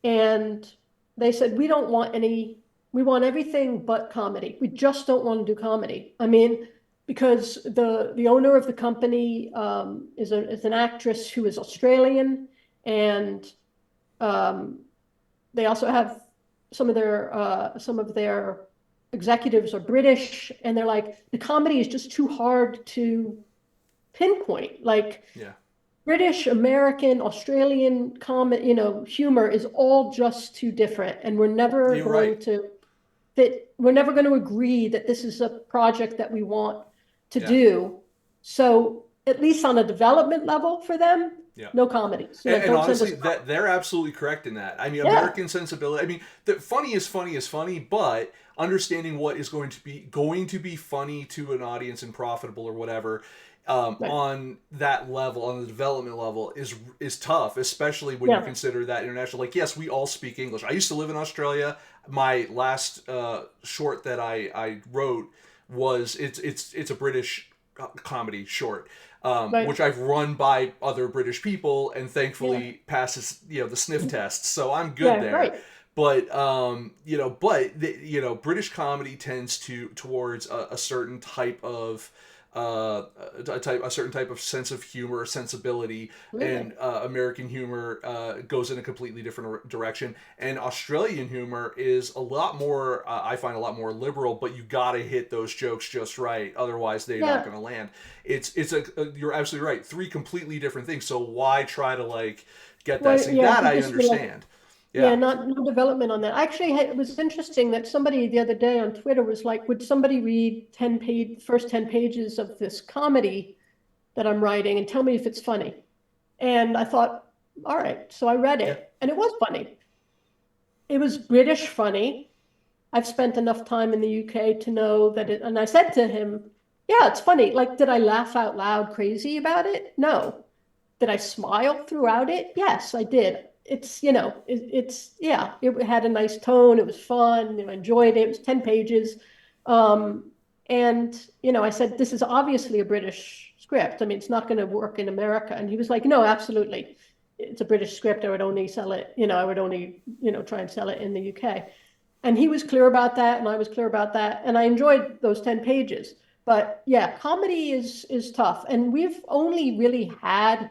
and they said, we want everything but comedy. We just don't want to do comedy. I mean, because the owner of the company is an actress who is Australian, and um, they also have some of their executives are British, and they're like, the comedy is just too hard to pinpoint. Like, Yeah. British, American, Australian humor is all just too different. And You're right. we're never going to agree that this is a project that we want to Yeah. do. So at least on a development level for them, Yeah. no comedies. And Don't send us honestly, that comedies. they're absolutely correct in that. I mean, Yeah, American sensibility. I mean, the funny is funny, but understanding what is going to be funny to an audience and profitable or whatever, right. on that level, on the development level, is tough, especially when you Yeah, consider that international. Like, yes, we all speak English. I used to live in Australia. My last short that I wrote was it's a British comedy short, right. which I've run by other British people and Yeah, thankfully passes the sniff test, so I'm good yeah, there. right. But British comedy tends towards a certain type of a certain type of sense of humor, sensibility, Really? and American humor goes in a completely different direction. And Australian humor is a lot more, I find, a lot more liberal. But you gotta hit those jokes just right, otherwise they're not Yeah. gonna land. You're absolutely right. Three completely different things. So why try to like get that? Well, See, yeah, that he I just like, understand. yeah, Yeah. no development on that. Actually, it was interesting that somebody the other day on Twitter was like, would somebody read first 10 pages of this comedy that I'm writing and tell me if it's funny? And I thought, all right. So I read Yeah. it and it was funny. It was British funny. I've spent enough time in the UK to know that and I said to him, yeah, it's funny. Like, did I laugh out loud crazy about it? No. Did I smile throughout it? Yes, I did. Yeah, it had a nice tone. It was fun. I enjoyed it. It was 10 pages. Um, and, I said, this is obviously a British script. I mean, it's not going to work in America. And he was like, no, absolutely. It's a British script. I would only sell it, I would only, try and sell it in the UK. And he was clear about that, and I was clear about that. And I enjoyed those 10 pages. But yeah, comedy is tough. And we've only really had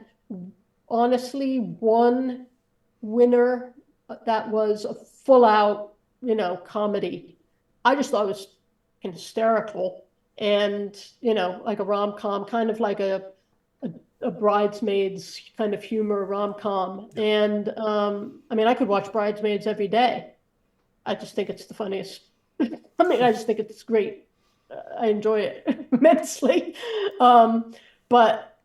honestly one winner that was a full out, comedy. I just thought it was hysterical and, like a rom-com, kind of like a bridesmaids kind of humor rom-com. Yep. And I mean, I could watch Bridesmaids every day. I just think it's the funniest. I mean, I just think it's great. I enjoy it immensely. But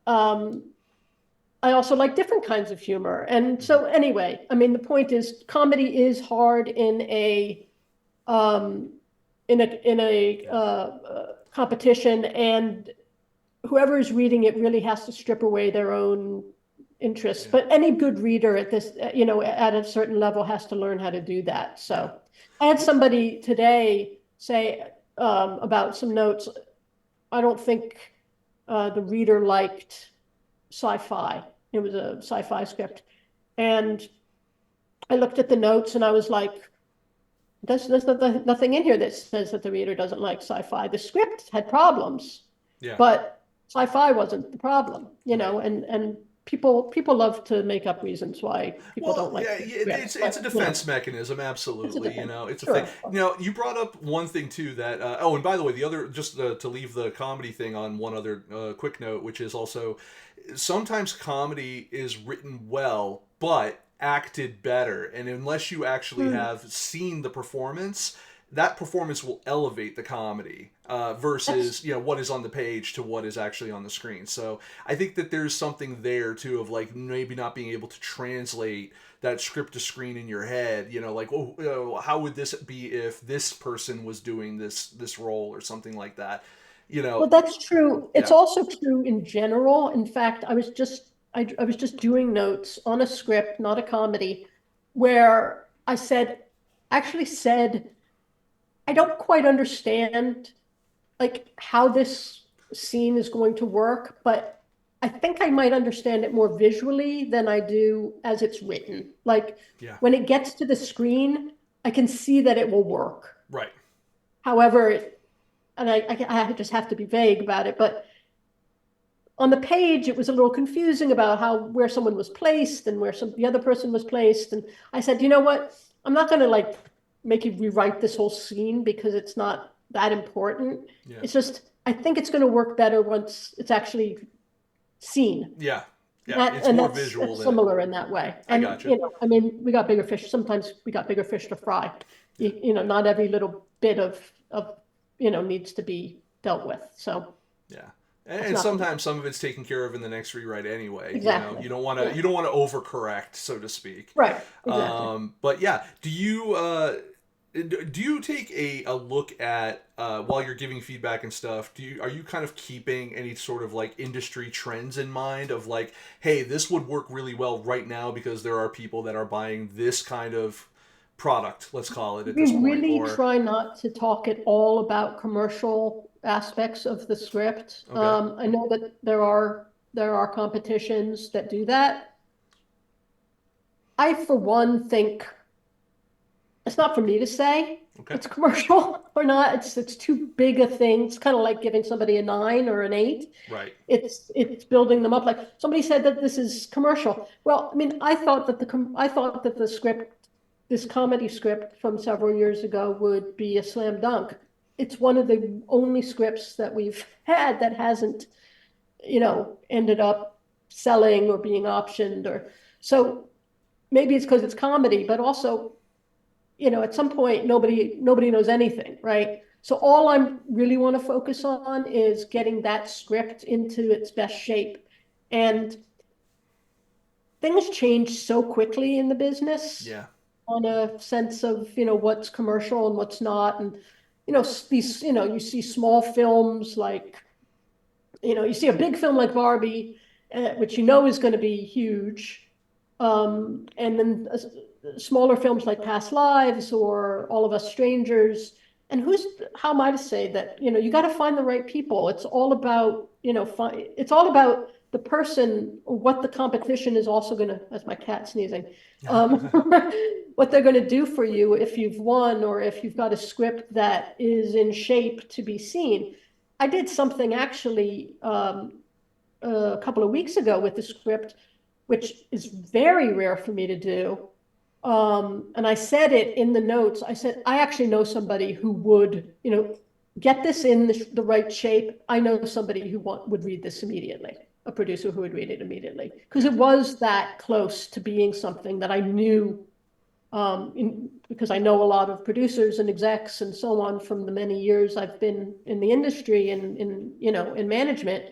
I also like different kinds of humor. And Mhm. so anyway, I mean, the point is comedy is hard um, in a competition, and whoever is reading it really has to strip away their own interests. Yeah. But any good reader at this, at a certain level has to learn how to do that. Yeah. So I had somebody today say about some notes. I don't think the reader liked sci-fi. It was a sci-fi script. And I looked at the notes and I was like, there's nothing in here that says that the reader doesn't like sci-fi. The script had problems, Yeah. but sci-fi wasn't the problem, Right. and people love to make up reasons why people Well, don't like yeah, the it's script, it's a but defense mechanism, it's a absolutely. defense. It's a thing. Sure. You brought up one thing too that. Oh, and by the way, the other just to leave the comedy thing on one other quick note, which is also sometimes comedy is written well, but acted better, and unless you actually Hmm. have seen the performance, that performance will elevate the comedy That's versus what is on the page to what is actually on the screen. So I think that there's something there too of like maybe not being able to translate that script to screen in your head. Like, oh, how would this be if this person was doing this role or something like that. You Well, know, that's true. It's yeah. also true in general. In fact, I was just doing notes on a script, not a comedy, where actually said, I don't quite understand like how this scene is going to work, but I think I might understand it more visually than I do as it's written. Like Yeah. when it gets to the screen, I can see that it will work. Right. However, and I just have to be vague about it, but on the page, it was a little confusing about where someone was placed and where the other person was placed. And I said, you know what? I'm not going to like make you rewrite this whole scene because it's not that important. Yeah. It's just I think it's going to work better once it's actually seen. Yeah. Yeah. That It's and more that's visual than it. similar in that way. I And gotcha. I mean, we got bigger fish. Sometimes we got bigger fish to fry. Yeah. Not every little bit of needs to be dealt with. So Yeah. that's And not the sometimes some of it's taken care of in the next rewrite anyway. exactly. You don't want to Yeah. overcorrect, so to speak. Right. Exactly. But yeah, do you take a look at while you're giving feedback and stuff? Are you kind of keeping any sort of like industry trends in mind of like, hey, this would work really well right now because there are people that are buying this kind of product, let's call it at We this point, really or try not to talk at all about commercial aspects of the script. okay, I know that there are competitions that do that. I, for one, think it's not for me to say. Okay. it's commercial or not. It's too big a thing. It's kind of like giving somebody a 9 or an 8. Right. It's building them up. Like somebody said that this is commercial. Well, I mean, I thought that the script, this comedy script from several years ago, would be a slam dunk. It's one of the only scripts that we've had that hasn't, ended up selling or being optioned, or so maybe it's because it's comedy, but also, at some point nobody knows anything, right? So all I really want to focus on is getting that script into its best shape. And things change so quickly in the business Yeah. on a sense of, what's commercial and what's not. And, these, you see small films like, you see a big film like Barbie, which is going to be huge. And then smaller films like Past Lives or All of Us Strangers. And how am I to say that, you got to find the right people. It's all about, it's all about the person, what the competition is also going to, as my cat sneezing, um, what they're going to do for you if you've won or if you've got a script that is in shape to be seen. I did something actually a couple of weeks ago with the script, which is very rare for me to do. And I said it in the notes. I said, I actually know somebody who would, get this in the right shape. I know somebody who would read this immediately, a producer who would read it immediately. Because it was that close to being something that I knew, because I know a lot of producers and execs and so on from the many years I've been in the industry and in management,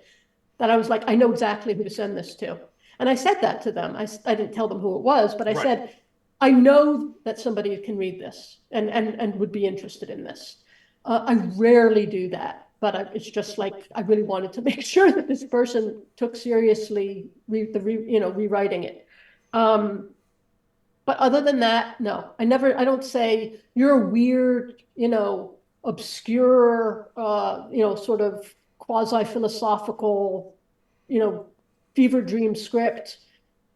that I was like, I know exactly who to send this to. And I said that to them. I didn't tell them who it was, but I Right. said, I know that somebody can read this and would be interested in this. I rarely do that, but it's just like, I really wanted to make sure that this person took seriously rewriting it. But other than that, no, I don't say you're a weird, obscure, sort of quasi-philosophical, fever dream script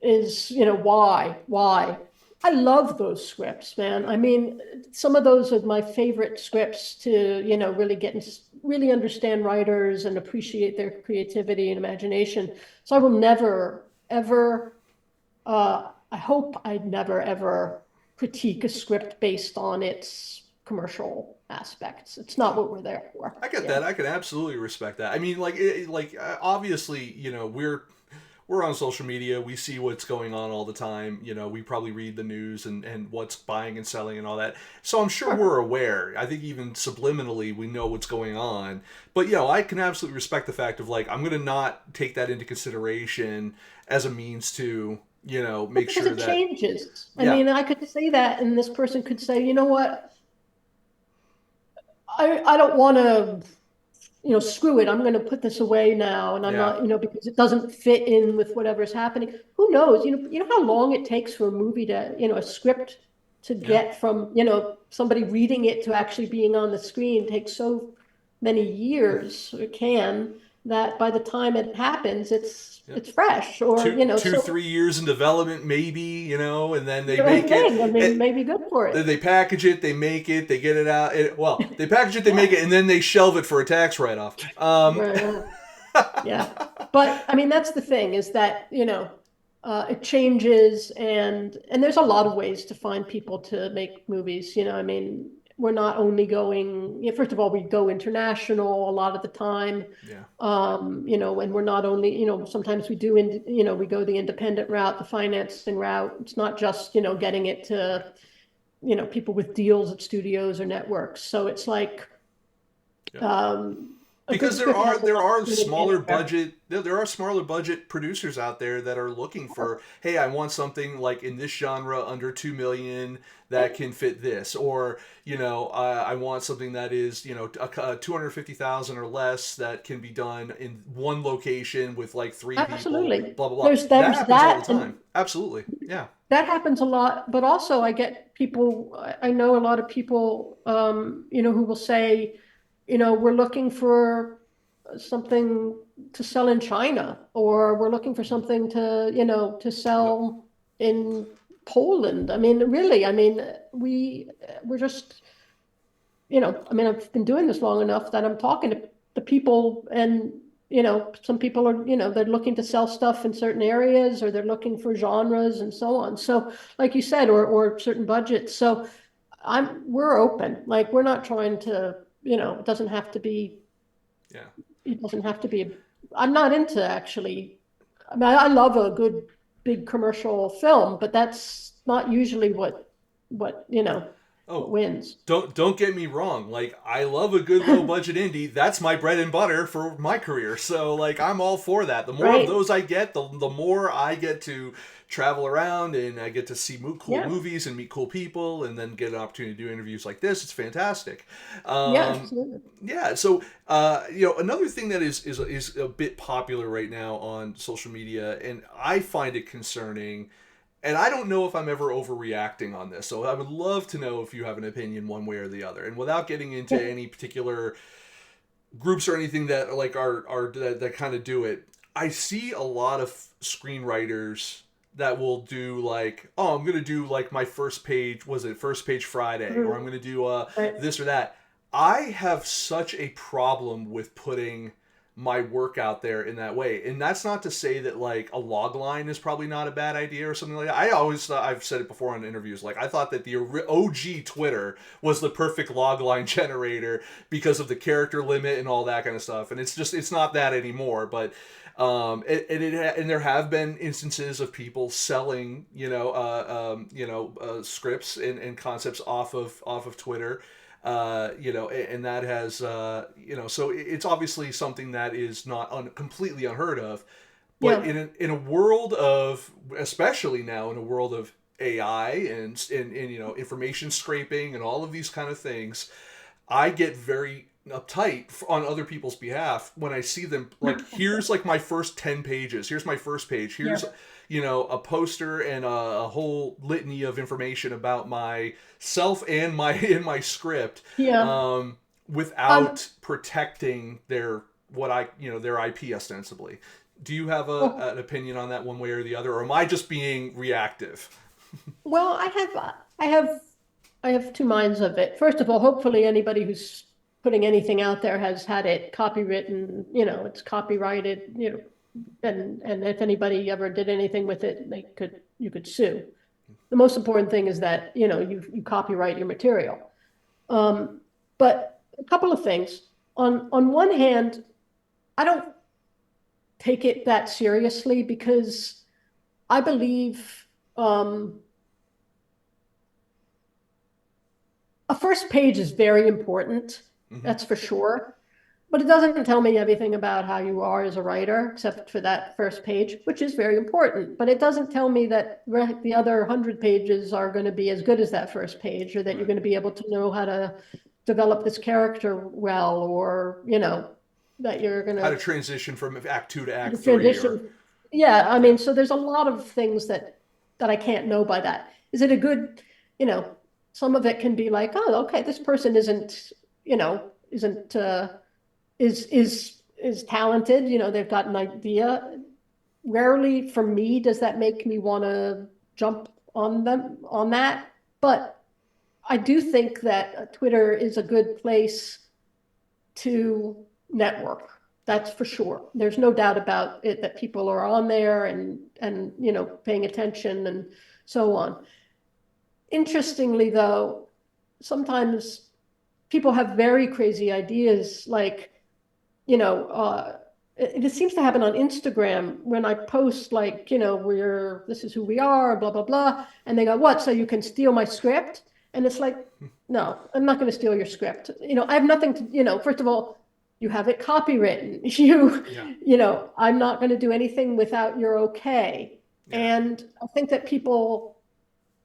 is, why? I love those scripts, man. I mean, some of those are my favorite scripts to, really understand writers and appreciate their creativity and imagination. So I will never, ever, I hope I'd never, ever critique a script based on its commercial aspects. It's not what we're there for. I get that. I can absolutely respect that. I mean, obviously, we're on social media. We see what's going on all the time. We probably read the news and what's buying and selling and all that. So I'm sure we're aware. I think even subliminally we know what's going on. But I can absolutely respect the fact of I'm going to not take that into consideration as a means to make because sure it that changes. I yeah. mean, I could say that, and this person could say, you know what? I don't want to, screw it. I'm going to put this away now, and I'm Yeah. not, because it doesn't fit in with whatever's happening. Who knows? You know how long it takes for a movie to, a script to get from, somebody reading it to actually being on the screen takes so many years. It can, that by the time it happens, it's fresh, or Two, so 3 years in development, maybe, and then they the right make it. thing. I mean, maybe good for Then it. they package it, they make it, they get it out. They package it, they make it, and then they shelve it for a tax write-off. Right. Yeah. But I mean, that's the thing, is that, it changes, and there's a lot of ways to find people to make movies. I mean, we're not only going, first of all, we go international a lot of the time. Yeah. And we're not only, sometimes we do, we go the independent route, the financing route. It's not just, getting it to, people with deals at studios or networks. So it's like, Yeah. a good Because there script are has an there are opportunity smaller anywhere. budget there are smaller budget producers out there that are looking for, hey, I want something like in this genre under 2 million that can fit this, or I want something that is 250,000 or less that can be done in one location with like three people, Absolutely. blah blah blah. That There's happens all the that, time. and Absolutely, yeah, that happens a lot. But also, I get people. I know a lot of people, who will say, we're looking for something to sell in China, or we're looking for something to yep, sell in Poland. I mean, really, I mean, we're just I mean, I've been doing this long enough that I'm talking to the people, and, some people are, they're looking to sell stuff in certain areas, or they're looking for genres and so on. So like you said, or certain budgets. So we're open. Like, we're not trying to, it doesn't have to be, Yeah. it doesn't have to be, I'm not into actually, I mean, I love a good big commercial film, but that's not usually what, what Oh, wins. don't get me wrong. Like, I love a good low budget indie. That's my bread and butter for my career. So like, I'm all for that. The more of Right? those I get, the more I get to travel around, and I get to see cool Yeah. movies and meet cool people, and then get an opportunity to do interviews like this. It's fantastic. Yeah, Um, absolutely. yeah. So another thing that is a bit popular right now on social media, and I find it concerning. And I don't know if I'm ever overreacting on this, so I would love to know if you have an opinion one way or the other. And without getting into Yeah. any particular groups or anything that like are that kind of do it, I see a lot of screenwriters that will do like, oh, I'm gonna do like my first page, was it First Page Friday, or I'm Mhm. gonna do Right. this or that. I have such a problem with putting my work out there in that way. And that's not to say that like a log line is probably not a bad idea or something like that. I always thought, I've said it before in interviews, like I thought that the OG Twitter was the perfect log line generator because of the character limit and all that kind of stuff. And it's not that anymore, but and there have been instances of people selling scripts and concepts off of Twitter, and that has, so it's obviously something that is not completely unheard of. But Yeah. in a world of, especially now in a world of AI and information scraping and all of these kind of things, I get very uptight on other people's behalf when I see them like, here's like my first 10 pages, here's my first page, here's Yeah. a poster and a whole litany of information about myself and my in my script, Yeah. um, Um, without protecting their IP ostensibly. Do you have well, an opinion on that one way or the other, or am I just being reactive? well, I have two minds of it. First of all, hopefully anybody who's putting anything out there has had it copywritten, it's copyrighted, and if anybody ever did anything with it, you could sue. The most important thing is that, you copyright your material. Um, but a couple of things. On one hand, I don't take it that seriously because I believe a first page is very important, Mm-hmm. that's for sure. But it doesn't tell me everything about how you are as a writer, except for that first page, which is very important. But it doesn't tell me that the other 100 pages are going to be as good as that first page, or that you're Right. going to be able to know how to develop this character well, or, that you're going How to to transition from Act 2 to Act 3, or transition. Yeah, I yeah. mean, so there's a lot of things that I can't know by that. Is it a good, some of it can be like, oh, okay, this person isn't is talented, they've got an idea. Rarely for me does that make me want to jump on them on that. But I do think that Twitter is a good place to network. That's for sure. There's no doubt about it that people are on there and paying attention and so on. Interestingly, though, sometimes people have very crazy ideas, like, it seems to happen on Instagram when I post, like, this is who we are, blah blah blah, and they go, what, so you can steal my script? And it's like, no, I'm not going to steal your script. I have nothing to, first of all, you have it copywritten. Yeah. I'm not going to do anything without your okay. Yeah. And I think that people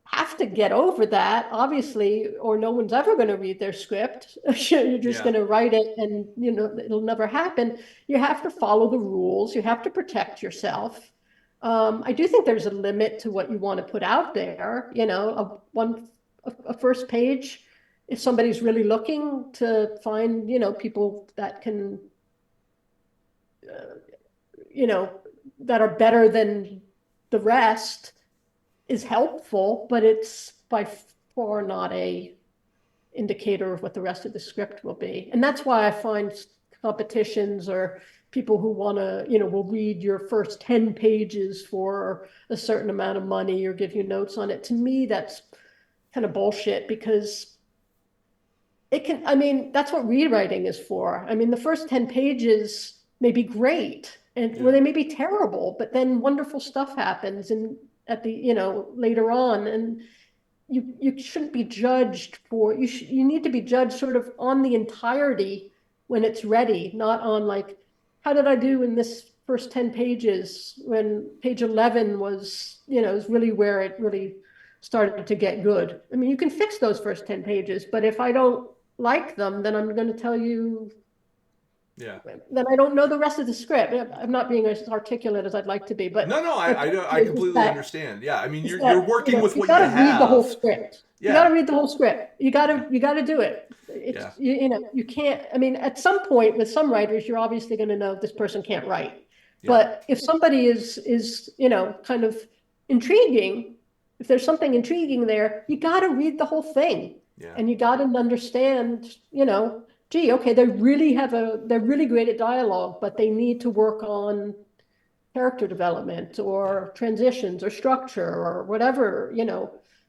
have to get over that, obviously, or no one's ever going to read their script. You're just Yeah. going to write it and, it'll never happen. You have to follow the rules. You have to protect yourself. I do think there's a limit to what you want to put out there. A first page, if somebody's really looking to find, people that can, you know, that are better than the rest, is helpful, but it's by far not indicator of what the rest of the script will be. And that's why I find competitions or people who want to, will read your first 10 pages for a certain amount of money or give you notes on it. To me, that's kind of bullshit, because that's what rewriting is for. I mean, the first 10 pages may be great and well, they may be terrible, but then wonderful stuff happens and at the, later on, and you shouldn't be judged for, you need to be judged sort of on the entirety when it's ready, not on like, how did I do in this first 10 pages when page 11 was, is really where it really started to get good. I mean, you can fix those first 10 pages, but if I don't like them, then I'm going to tell you that I don't know the rest of the script. I'm not being as articulate as I'd like to be, but no, I completely understand. Yeah, I mean, you're working with what you have. You got to read the whole script. Yeah. You got to read the whole script. You got to do it. It's you can't. I mean, at some point with some writers, you're obviously going to know this person can't write. Yeah. But if somebody is kind of intriguing, if there's something intriguing there, you got to read the whole thing. Yeah. And you got to understand, gee, okay, they're really great at dialogue, but they need to work on character development or transitions or structure or whatever,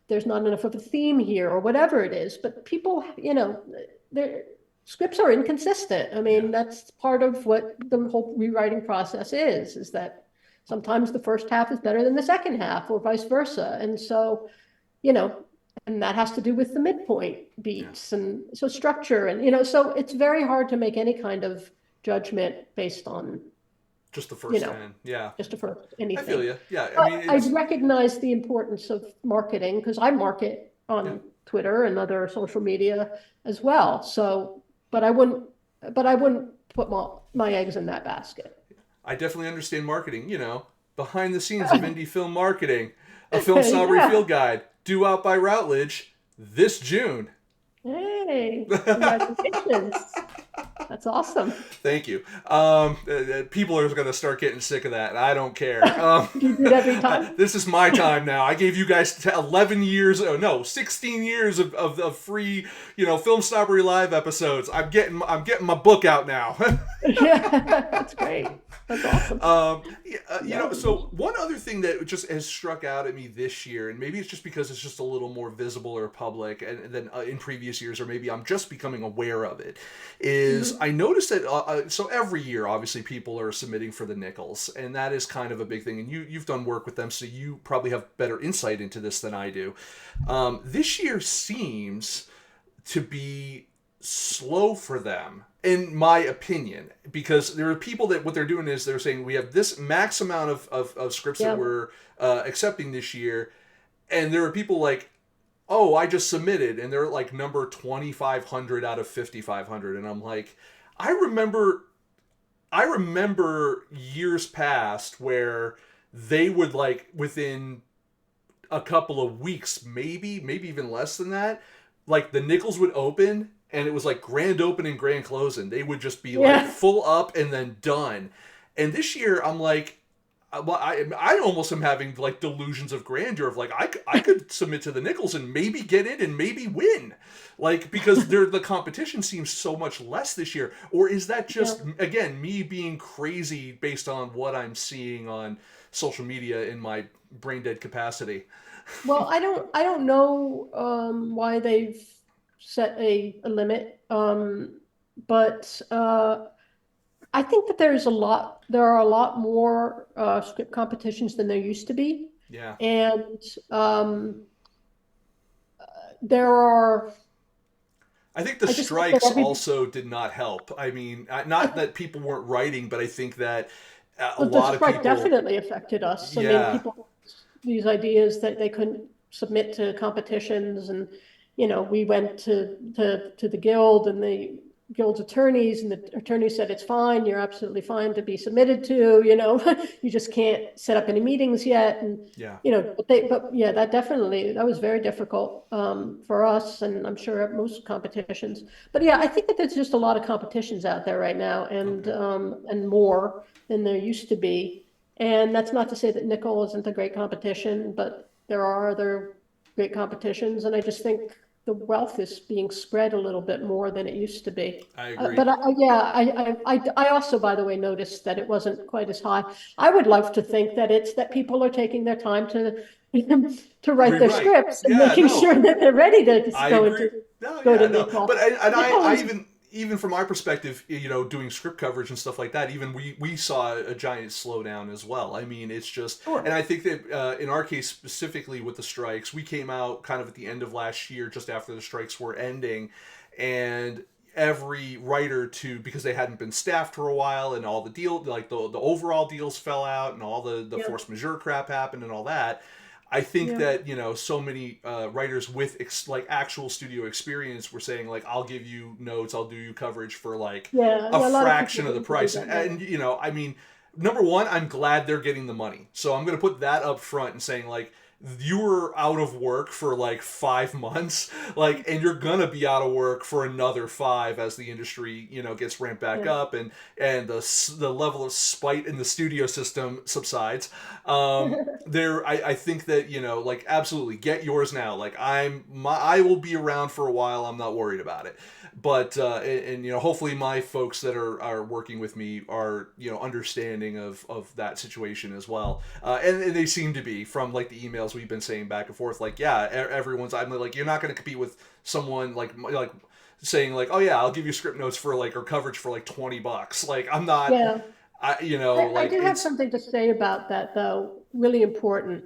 there's not enough of a theme here or whatever it is. But people, their scripts are inconsistent. I mean, that's part of what the whole rewriting process is that sometimes the first half is better than the second half or vice versa. And so, and that has to do with the midpoint beats and so structure and, so it's very hard to make any kind of judgment based on just the first 10. Yeah. Just the first anything. I feel you. Yeah. I mean, I recognize the importance of marketing because I market on Twitter and other social media as well. So, but I wouldn't put my eggs in that basket. I definitely understand marketing, behind the scenes of indie film marketing, a film snobbery field guide due out by Routledge this June. Hey, congratulations. That's awesome. Thank you. People are going to start getting sick of that. I don't care. You do it every time. This is my time now. I gave you guys 16 years of free, Film Snobbery Live episodes. I'm getting my book out now. Yeah, that's great. That's awesome. So one other thing that just has struck out at me this year, and maybe it's just because it's just a little more visible or public than in previous years, or maybe I'm just becoming aware of it, is I noticed that, so every year, obviously, people are submitting for the Nichols, and that is kind of a big thing, and you've done work with them, so you probably have better insight into this than I do. This year seems to be slow for them, in my opinion, because there are people that what they're doing is they're saying we have this max amount of scripts that we're accepting this year, and there are people like, oh, I just submitted, and they're like number 2,500 out of 5,500, and I'm like, I remember years past where they would like within a couple of weeks, maybe even less than that, like the Nichols would open. And it was like grand opening, grand closing. They would just be like full up and then done. And this year, I'm like, I almost am having like delusions of grandeur of like, I could submit to the Nichols and maybe get in and maybe win. Like, because the competition seems so much less this year. Or is that just, again, me being crazy based on what I'm seeing on social media in my brain dead capacity? Well, I don't know why they've set a limit, but I think that there are a lot more script competitions than there used to be. Yeah. And there are. I think the strikes also did not help. I mean, not that people weren't writing, but I think that a lot of people. The strike definitely affected us. I mean, people these ideas that they couldn't submit to competitions, and we went to the guild and the guild's attorneys, and the attorney said it's fine, you're absolutely fine to be submitted to, you just can't set up any meetings yet, and that was very difficult for us, and I'm sure at most competitions. But I think that there's just a lot of competitions out there right now, and more than there used to be. And that's not to say that Nicholl isn't a great competition, but there are other great competitions, and I just think the wealth is being spread a little bit more than it used to be. I agree. But I also, by the way, noticed that it wasn't quite as high. I would love to think that it's that people are taking their time to write their scripts and making sure that they're ready to go into Nicholl. But I even from my perspective, doing script coverage and stuff like that, even we saw a giant slowdown as well. I mean, it's just, sure. And I think that in our case specifically with the strikes, we came out kind of at the end of last year, just after the strikes were ending, and every writer because they hadn't been staffed for a while, and all the the overall deals fell out, and all the force majeure crap happened and all that. I think that, so many writers with actual studio experience were saying, like, I'll give you notes, I'll do you coverage for a fraction of the price. And I mean, number one, I'm glad they're getting the money. So I'm going to put that up front and saying, like, you were out of work for 5 months, and you're gonna be out of work for another 5 as the industry, gets ramped back up and the level of spite in the studio system subsides. I think that absolutely get yours now. I will be around for a while. I'm not worried about it. But hopefully my folks that are working with me are understanding of that situation as well, and they seem to be from the emails we've been saying back and forth. Everyone's, I'm you're not going to compete with someone saying oh yeah, I'll give you script notes for or coverage for $20. I'm not. Yeah. I do have something to say about that though. Really important.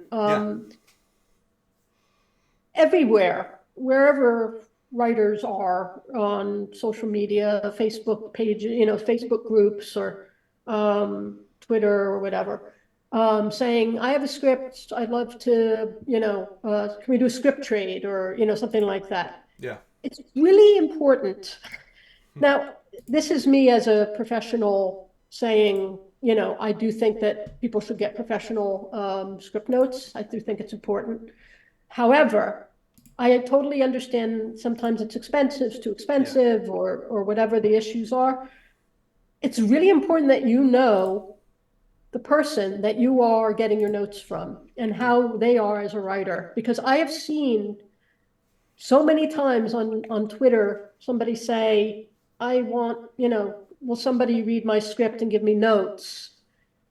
Everywhere, wherever writers are on social media, Facebook pages, Facebook groups or Twitter or whatever, saying, I have a script, I'd love to, can we do a script trade or, something like that. Yeah. It's really important. Now, this is me as a professional saying, I do think that people should get professional script notes. I do think it's important. However, I totally understand sometimes it's expensive, too expensive, or whatever the issues are. It's really important that you know the person that you are getting your notes from and how they are as a writer. Because I have seen so many times on Twitter, somebody say, I want, will somebody read my script and give me notes?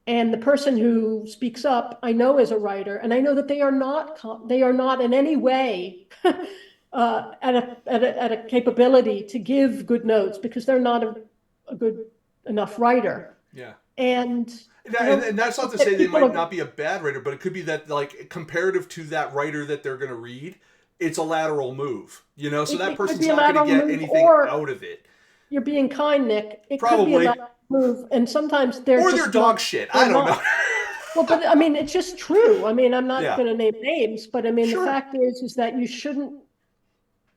And the person who speaks up, I know is a writer, and I know that they are not in any way at a capability to give good notes because they're not a good enough writer. Yeah. And that's not to say they might not be a bad writer, but it could be that comparative to that writer that they're going to read, it's a lateral move, so that person's not going to get anything out of it. You're being kind, Nick. It Probably. Could be a lateral move, and sometimes they're dog shit. I don't know. Well, but I mean, it's just true. I mean, I'm not going to name names, but I mean, the fact is that you shouldn't.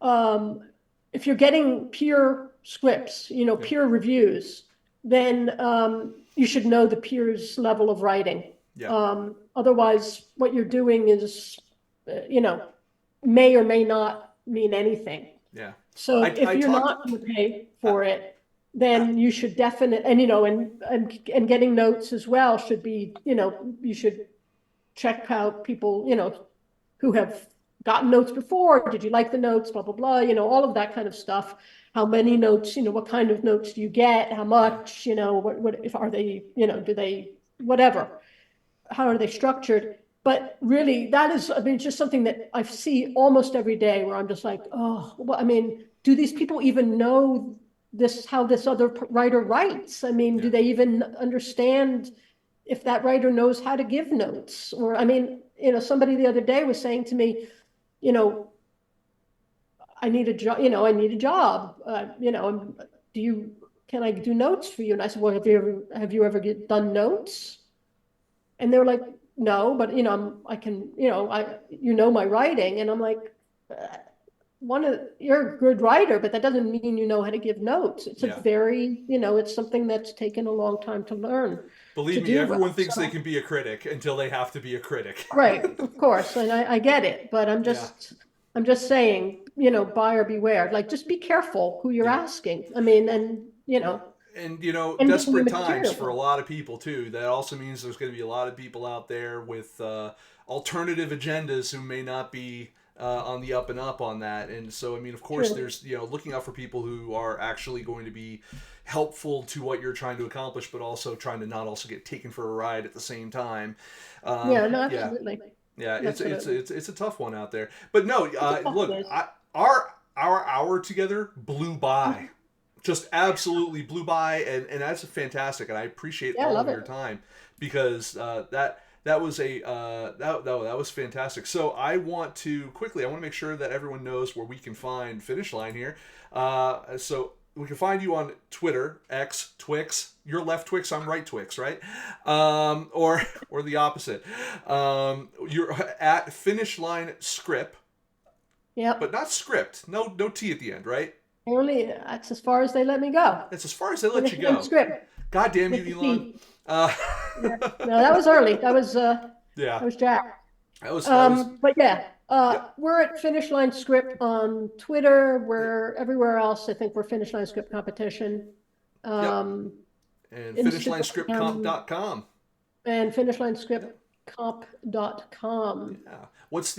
If you're getting peer scripts, peer reviews, then you should know the peer's level of writing. Yeah. Otherwise, what you're doing is, may or may not mean anything. Yeah. So if you're not going to pay for it, then you should definitely, and getting notes as well should be, you should check out people, who have gotten notes before. Did you like the notes? Blah, blah, blah, all of that kind of stuff. How many notes, what kind of notes do you get? How much, what if are they, do they, whatever, how are they structured? But really, that is, just something that I see almost every day where I'm just like, oh, well, do these people even know how this other writer writes? Do they even understand if that writer knows how to give notes? Or, somebody the other day was saying to me, I need a job, can I do notes for you? And I said, well, have you ever done notes? And they were like, no, but I can, my writing. And I'm like, you're a good writer, but that doesn't mean you know how to give notes. It's a very, it's something that's taken a long time to learn. Believe me, everyone thinks they can be a critic until they have to be a critic. Right, of course, and I get it, but I'm just saying, buyer beware. Just be careful who you're asking. And desperate times for a lot of people too. That also means there's going to be a lot of people out there with alternative agendas who may not be on the up and up on that. And so, I mean, of course, True. there's, looking out for people who are actually going to be helpful to what you're trying to accomplish, but also trying to not also get taken for a ride at the same time. Yeah, no, Yeah. absolutely. Yeah, Absolutely. it's a tough one out there. But no, It's a tough look, place. our hour together blew by, just absolutely blew by, and that's fantastic. And I appreciate Yeah, I all love of it. your time because that was that was fantastic. So I want to make sure that everyone knows where we can find Finish Line here. So we can find you on Twitter, X, Twix. You're left Twix, I'm right Twix, right? Or the opposite. You're at Finish Line Script, but Yep. not script. No T at the end, right? Only that's as far as they let me go. That's as far as they let you Finish line go. script God damn with you, the Elon. T. Uh, Yeah. No, that was early. yeah, That was Jack. that was. But yeah, Yep, we're at Finish Line Script on Twitter. We're everywhere else. I think we're Finish Line Script Competition. yep. Um, And Instagram finishlinescriptcomp.com. and Yep. finishlinescriptcomp.com. Yeah. We're What's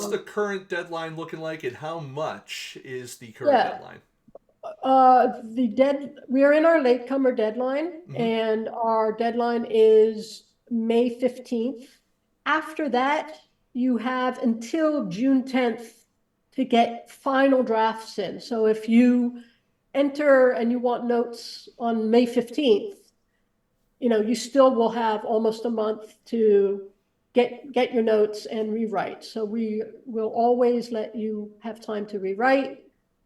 the current deadline looking like, and how much is the current yeah. deadline? We are in our latecomer deadline, Mm-hmm. and our deadline is May 15th. After that, you have until June 10th to get final drafts in. So if you enter and you want notes on May 15th, you still will have almost a month to get your notes and rewrite. So we will always let you have time to rewrite.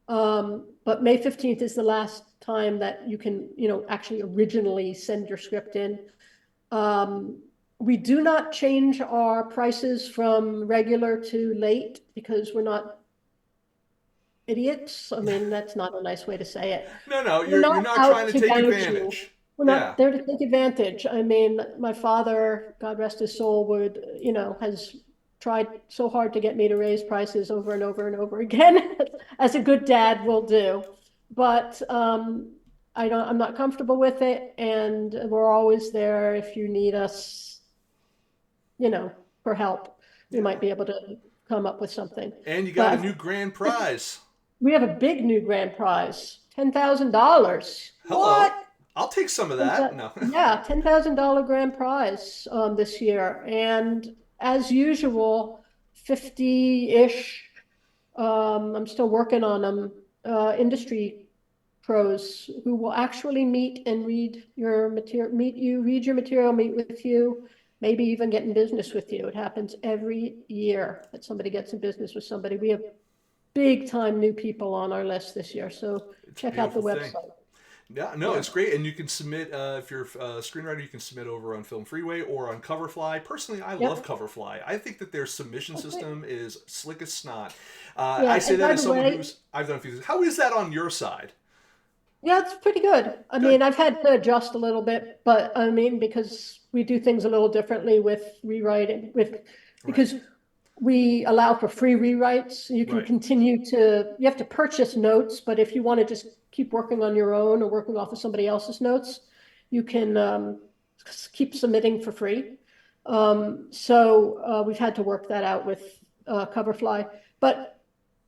But May 15th is the last time that you can, actually originally send your script in. We do not change our prices from regular to late because we're not idiots. I mean, that's not a nice way to say it. No, We're you're not not trying out to to take gouge you. advantage. We're Yeah. not there to take advantage. I mean, my father, God rest his soul, has tried so hard to get me to raise prices over and over and over again, as a good dad will do. But I'm not comfortable with it, and we're always there if you need us, for help. We Yeah. might be able to come up with something. And you got a But new grand prize. we have a big new grand prize, $10,000. Hello. What? I'll take some of that. No. Yeah, $10,000 grand prize this year. And as usual, 50-ish, I'm still working on them, industry pros who will actually meet and read your material, read your material, meet with you, maybe even get in business with you. It happens every year that somebody gets in business with somebody. We have big time new people on our list this year. So It's a check out the beautiful thing. website. Yeah, no, Yeah. it's great, and you can submit if you're a screenwriter. You can submit over on Film Freeway or on Coverfly. Personally, I love Yep. Coverfly. I think that their submission Oh, great. system is slick as snot. I Yeah. say And that by as the someone way, who's I've done a few things. How is that on your side? yeah, it's pretty good. I Good. mean, I've had to adjust a little bit, but I mean, because we do things a little differently with rewriting, Right. because we allow for free rewrites. You can Right. continue you have to purchase notes, but if you want to just keep working on your own or working off of somebody else's notes, you can keep submitting for free. So we've had to work that out with Coverfly. But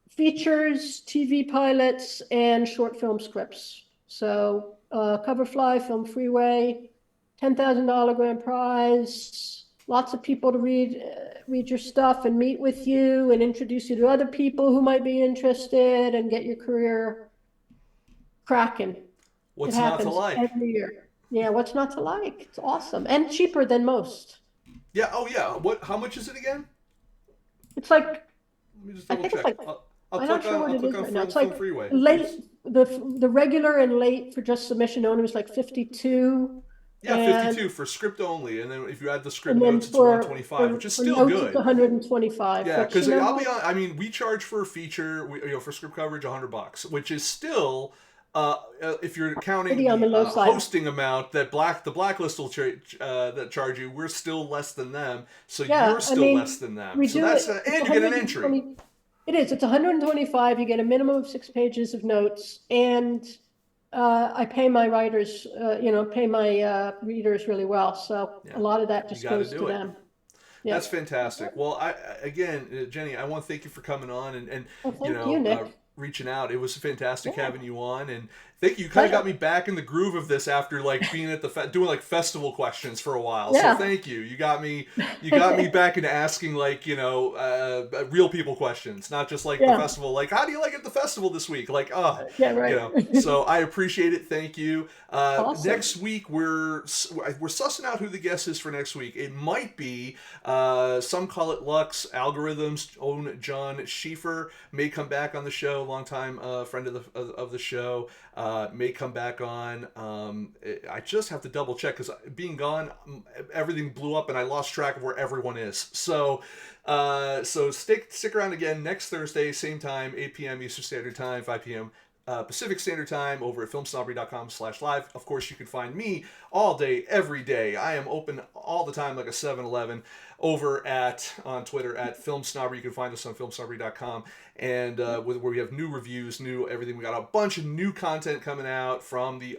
features, TV pilots, and short film scripts. So Coverfly, Film Freeway, $10,000 grand prize. Lots of people to read your stuff and meet with you and introduce you to other people who might be interested and get your career cracking. It What's not to happens like? every year. Yeah, what's not to like? It's awesome and cheaper than most. Yeah. Oh, yeah. What? How much is it again? It's like Let me just I double think it's check. like I'm not sure what I'll it click is on right now. It's Film like Freeway. late, the regular and late for just submission only was like 52, Yeah, and 52 for script only, and then if you add the script and then notes, it's 125, which is for still notes it's good. 125. Yeah, But because I'll be on. I mean, we charge for a feature, for script coverage, $100, which is still, if you're counting pretty on the the low side. hosting amount that the blacklist will that charge you, we're still less than them. So you're Yeah, I still less mean than them. we So do that's it. It's and you get an entry. 120. It is. It's 125. You get a minimum of 6 pages of notes, and I pay my pay my readers really well. So Yeah, a lot of that you just got to goes to do it. them. Yeah. That's fantastic. Well, again, Jenny, I want to thank you for coming on and Well, thank you, Nick. reaching out. It was fantastic Yeah, having you on, and thank you. You kind of got pleasure. me back in the groove of this after like being at the doing like festival questions for a while. So Yeah. thank you. You got me back into asking like real people questions, not just like the Yeah. festival. Like, how do you like it at the festival this week? Like, Yeah, right. So I appreciate it. Thank you. Awesome. Next week we're sussing out who the guest is for next week. It might be some call it Lux. Algorithms own John Schieffer may come back on the show. Longtime friend of the show may come back on. I just have to double check because being gone, everything blew up and I lost track of where everyone is. So stick around again next Thursday, same time, 8 p.m. Eastern Standard Time, 5 p.m. Pacific Standard Time over at filmsnobbery.com/live. Of course, you can find me all day, every day. I am open all the time like a 7-Eleven over on Twitter at FilmSnobbery. You can find us on filmsnobbery.com and where we have new reviews, new everything. We got a bunch of new content coming out from the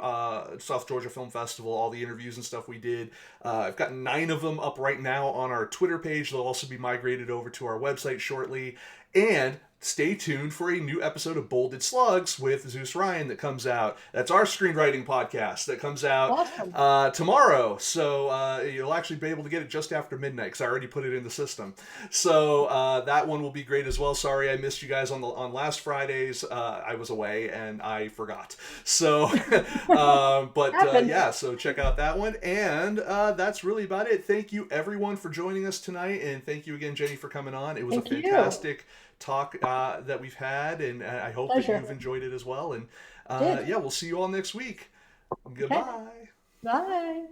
South Georgia Film Festival, all the interviews and stuff we did. I've got 9 of them up right now on our Twitter page. They'll also be migrated over to our website shortly. And stay tuned for a new episode of Bolded Slugs with Zeus Ryan that comes out. That's our screenwriting podcast that comes out Awesome. tomorrow. So you'll actually be able to get it just after midnight because I already put it in the system. So that one will be great as well. Sorry I missed you guys on last Fridays. I was away and I forgot. So, Happens. yeah, so check out that one. And that's really about it. Thank you everyone for joining us tonight. And thank you again, Jenny, for coming on. It was a Thank you. fantastic talk that we've had, and I hope that Pleasure. you've enjoyed it as well. And Did. yeah, we'll see you all next week. Okay. Goodbye. Bye.